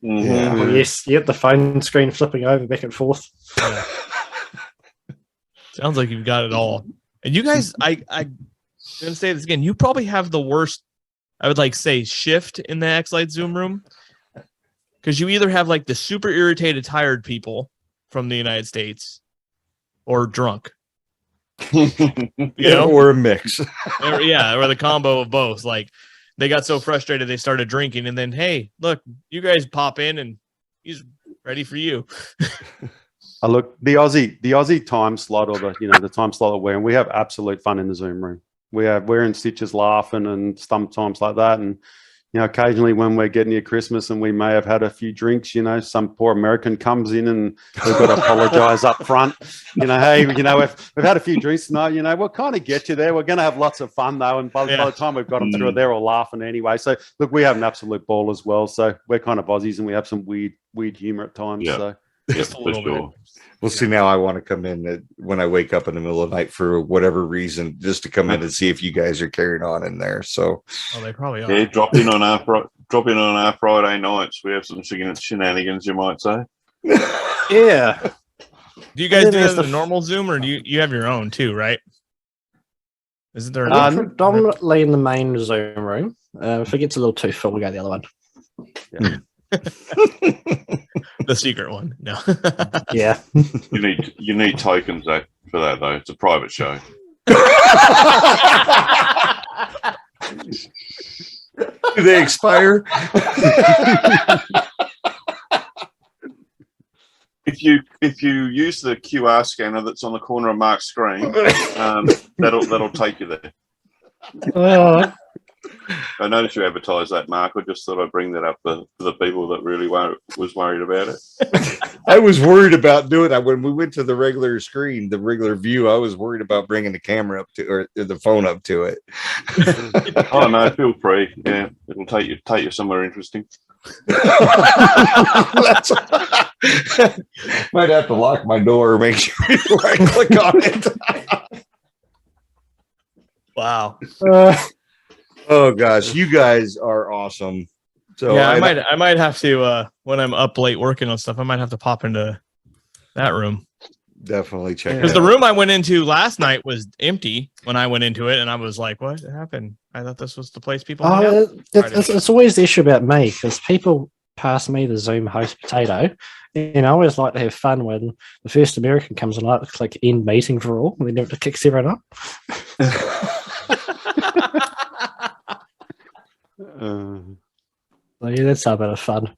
Mhm. Oh, yes, you get the phone screen flipping over back and forth. Sounds like you've got it all. And you guys, I'm gonna say this again. You probably have the worst, I would like say, shift in the X-Lite Zoom room, because you either have like the super irritated, tired people from the United States, or drunk. You know? or a mix. Or the combo of both. Like they got so frustrated they started drinking, and then hey, look, you guys pop in and he's ready for you. Look, the Aussie time slot, or the time slot that we're in, we have absolute fun in the Zoom room. We're in stitches laughing and sometimes like that. And, occasionally when we're getting near Christmas and we may have had a few drinks, some poor American comes in and we've got to apologize up front. Hey, we've had a few drinks tonight, we'll kind of get you there. We're going to have lots of fun though. And by the time we've got them through, they're all laughing anyway. So look, we have an absolute ball as well. So we're kind of Aussies and we have some weird humor at times. Yeah. So. Just a little bit. Well, see, now I want to come in when I wake up in the middle of the night for whatever reason, just to come in and see if you guys are carrying on in there. So, They probably are. Yeah, drop in on our Friday nights. We have some shenanigans, you might say. Yeah. Do you guys And do then that in there's the normal Zoom, or do you have your own too, right? Isn't there? Predominantly in the main Zoom room. If it gets a little too full, we go the other one. Yeah. The secret one? No. Yeah. You need tokens for that though. It's a private show. do they expire? If you use the QR scanner that's on the corner of Mark's screen, that'll take you there. I noticed you advertised that, Mark. I just thought I'd bring that up for the people that really was worried about it. I was worried about doing that when we went to the regular screen, the regular view. I was worried about bringing the camera up to or the phone up to it. Oh no, feel free. Yeah, it'll take you somewhere interesting. That's- might have to lock my door or make sure before I click on it. Wow. Oh gosh, you guys are awesome. So Yeah, I might have to when I'm up late working on stuff. I might have to pop into that room, definitely check it because out. the room I went into last night was empty when I went into it, and I was like, "What happened? I thought this was the place people." hang out." It's always the issue about me because people pass me the Zoom host potato. And I always like to have fun when the first American comes and I like to click end meeting for all, and then have to kick everyone up. So yeah, that's a bit of fun.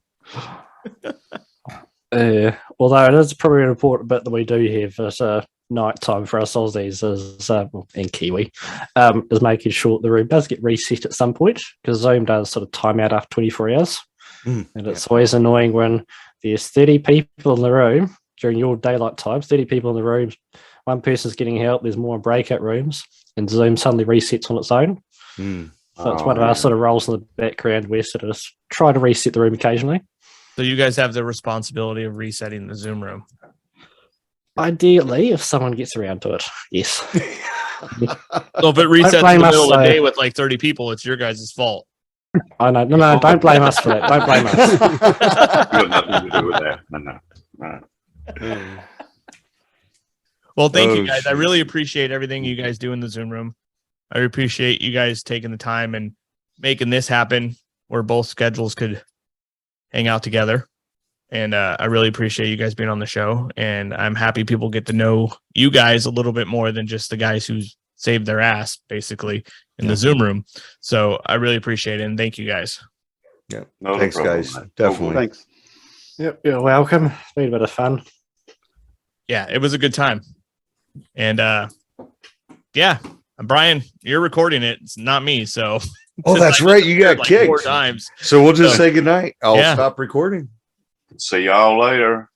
Although it is probably an important bit that we do have at night time for us Aussies is and Kiwi is making sure the room does get reset at some point, because Zoom does sort of time out after 24 hours. And it's always annoying when there's 30 people in the room during your daylight times, 30 people in the room, one person's getting help, there's more breakout rooms, and Zoom suddenly resets on its own. So it's one of our sort of roles in the background where sort of just try to reset the room occasionally. So you guys have the responsibility of resetting the Zoom room. Ideally, if someone gets around to it, yes. So if it resets in the blame us, middle of the though. day with like 30 people, it's your guys' fault. I know. No, don't blame us for that. Don't blame us. You got nothing to do with that. No. Well, thank Oh, you guys. I shoot. really appreciate everything you guys do in the Zoom room. I appreciate you guys taking the time and making this happen where both schedules could hang out together. And I really appreciate you guys being on the show. And I'm happy people get to know you guys a little bit more than just the guys who saved their ass, basically, in the Zoom room. So I really appreciate it. And thank you guys. Yeah. Not a Thanks, problem, guys. mate. Definitely. Thanks. Yep, you're welcome. It's been a bit of fun. Yeah, it was a good time. And yeah, Brian, you're recording it. It's not me. So Oh, that's right. You got like kicked. 4 times. So we'll just So- say goodnight. I'll Yeah. stop recording. See y'all later.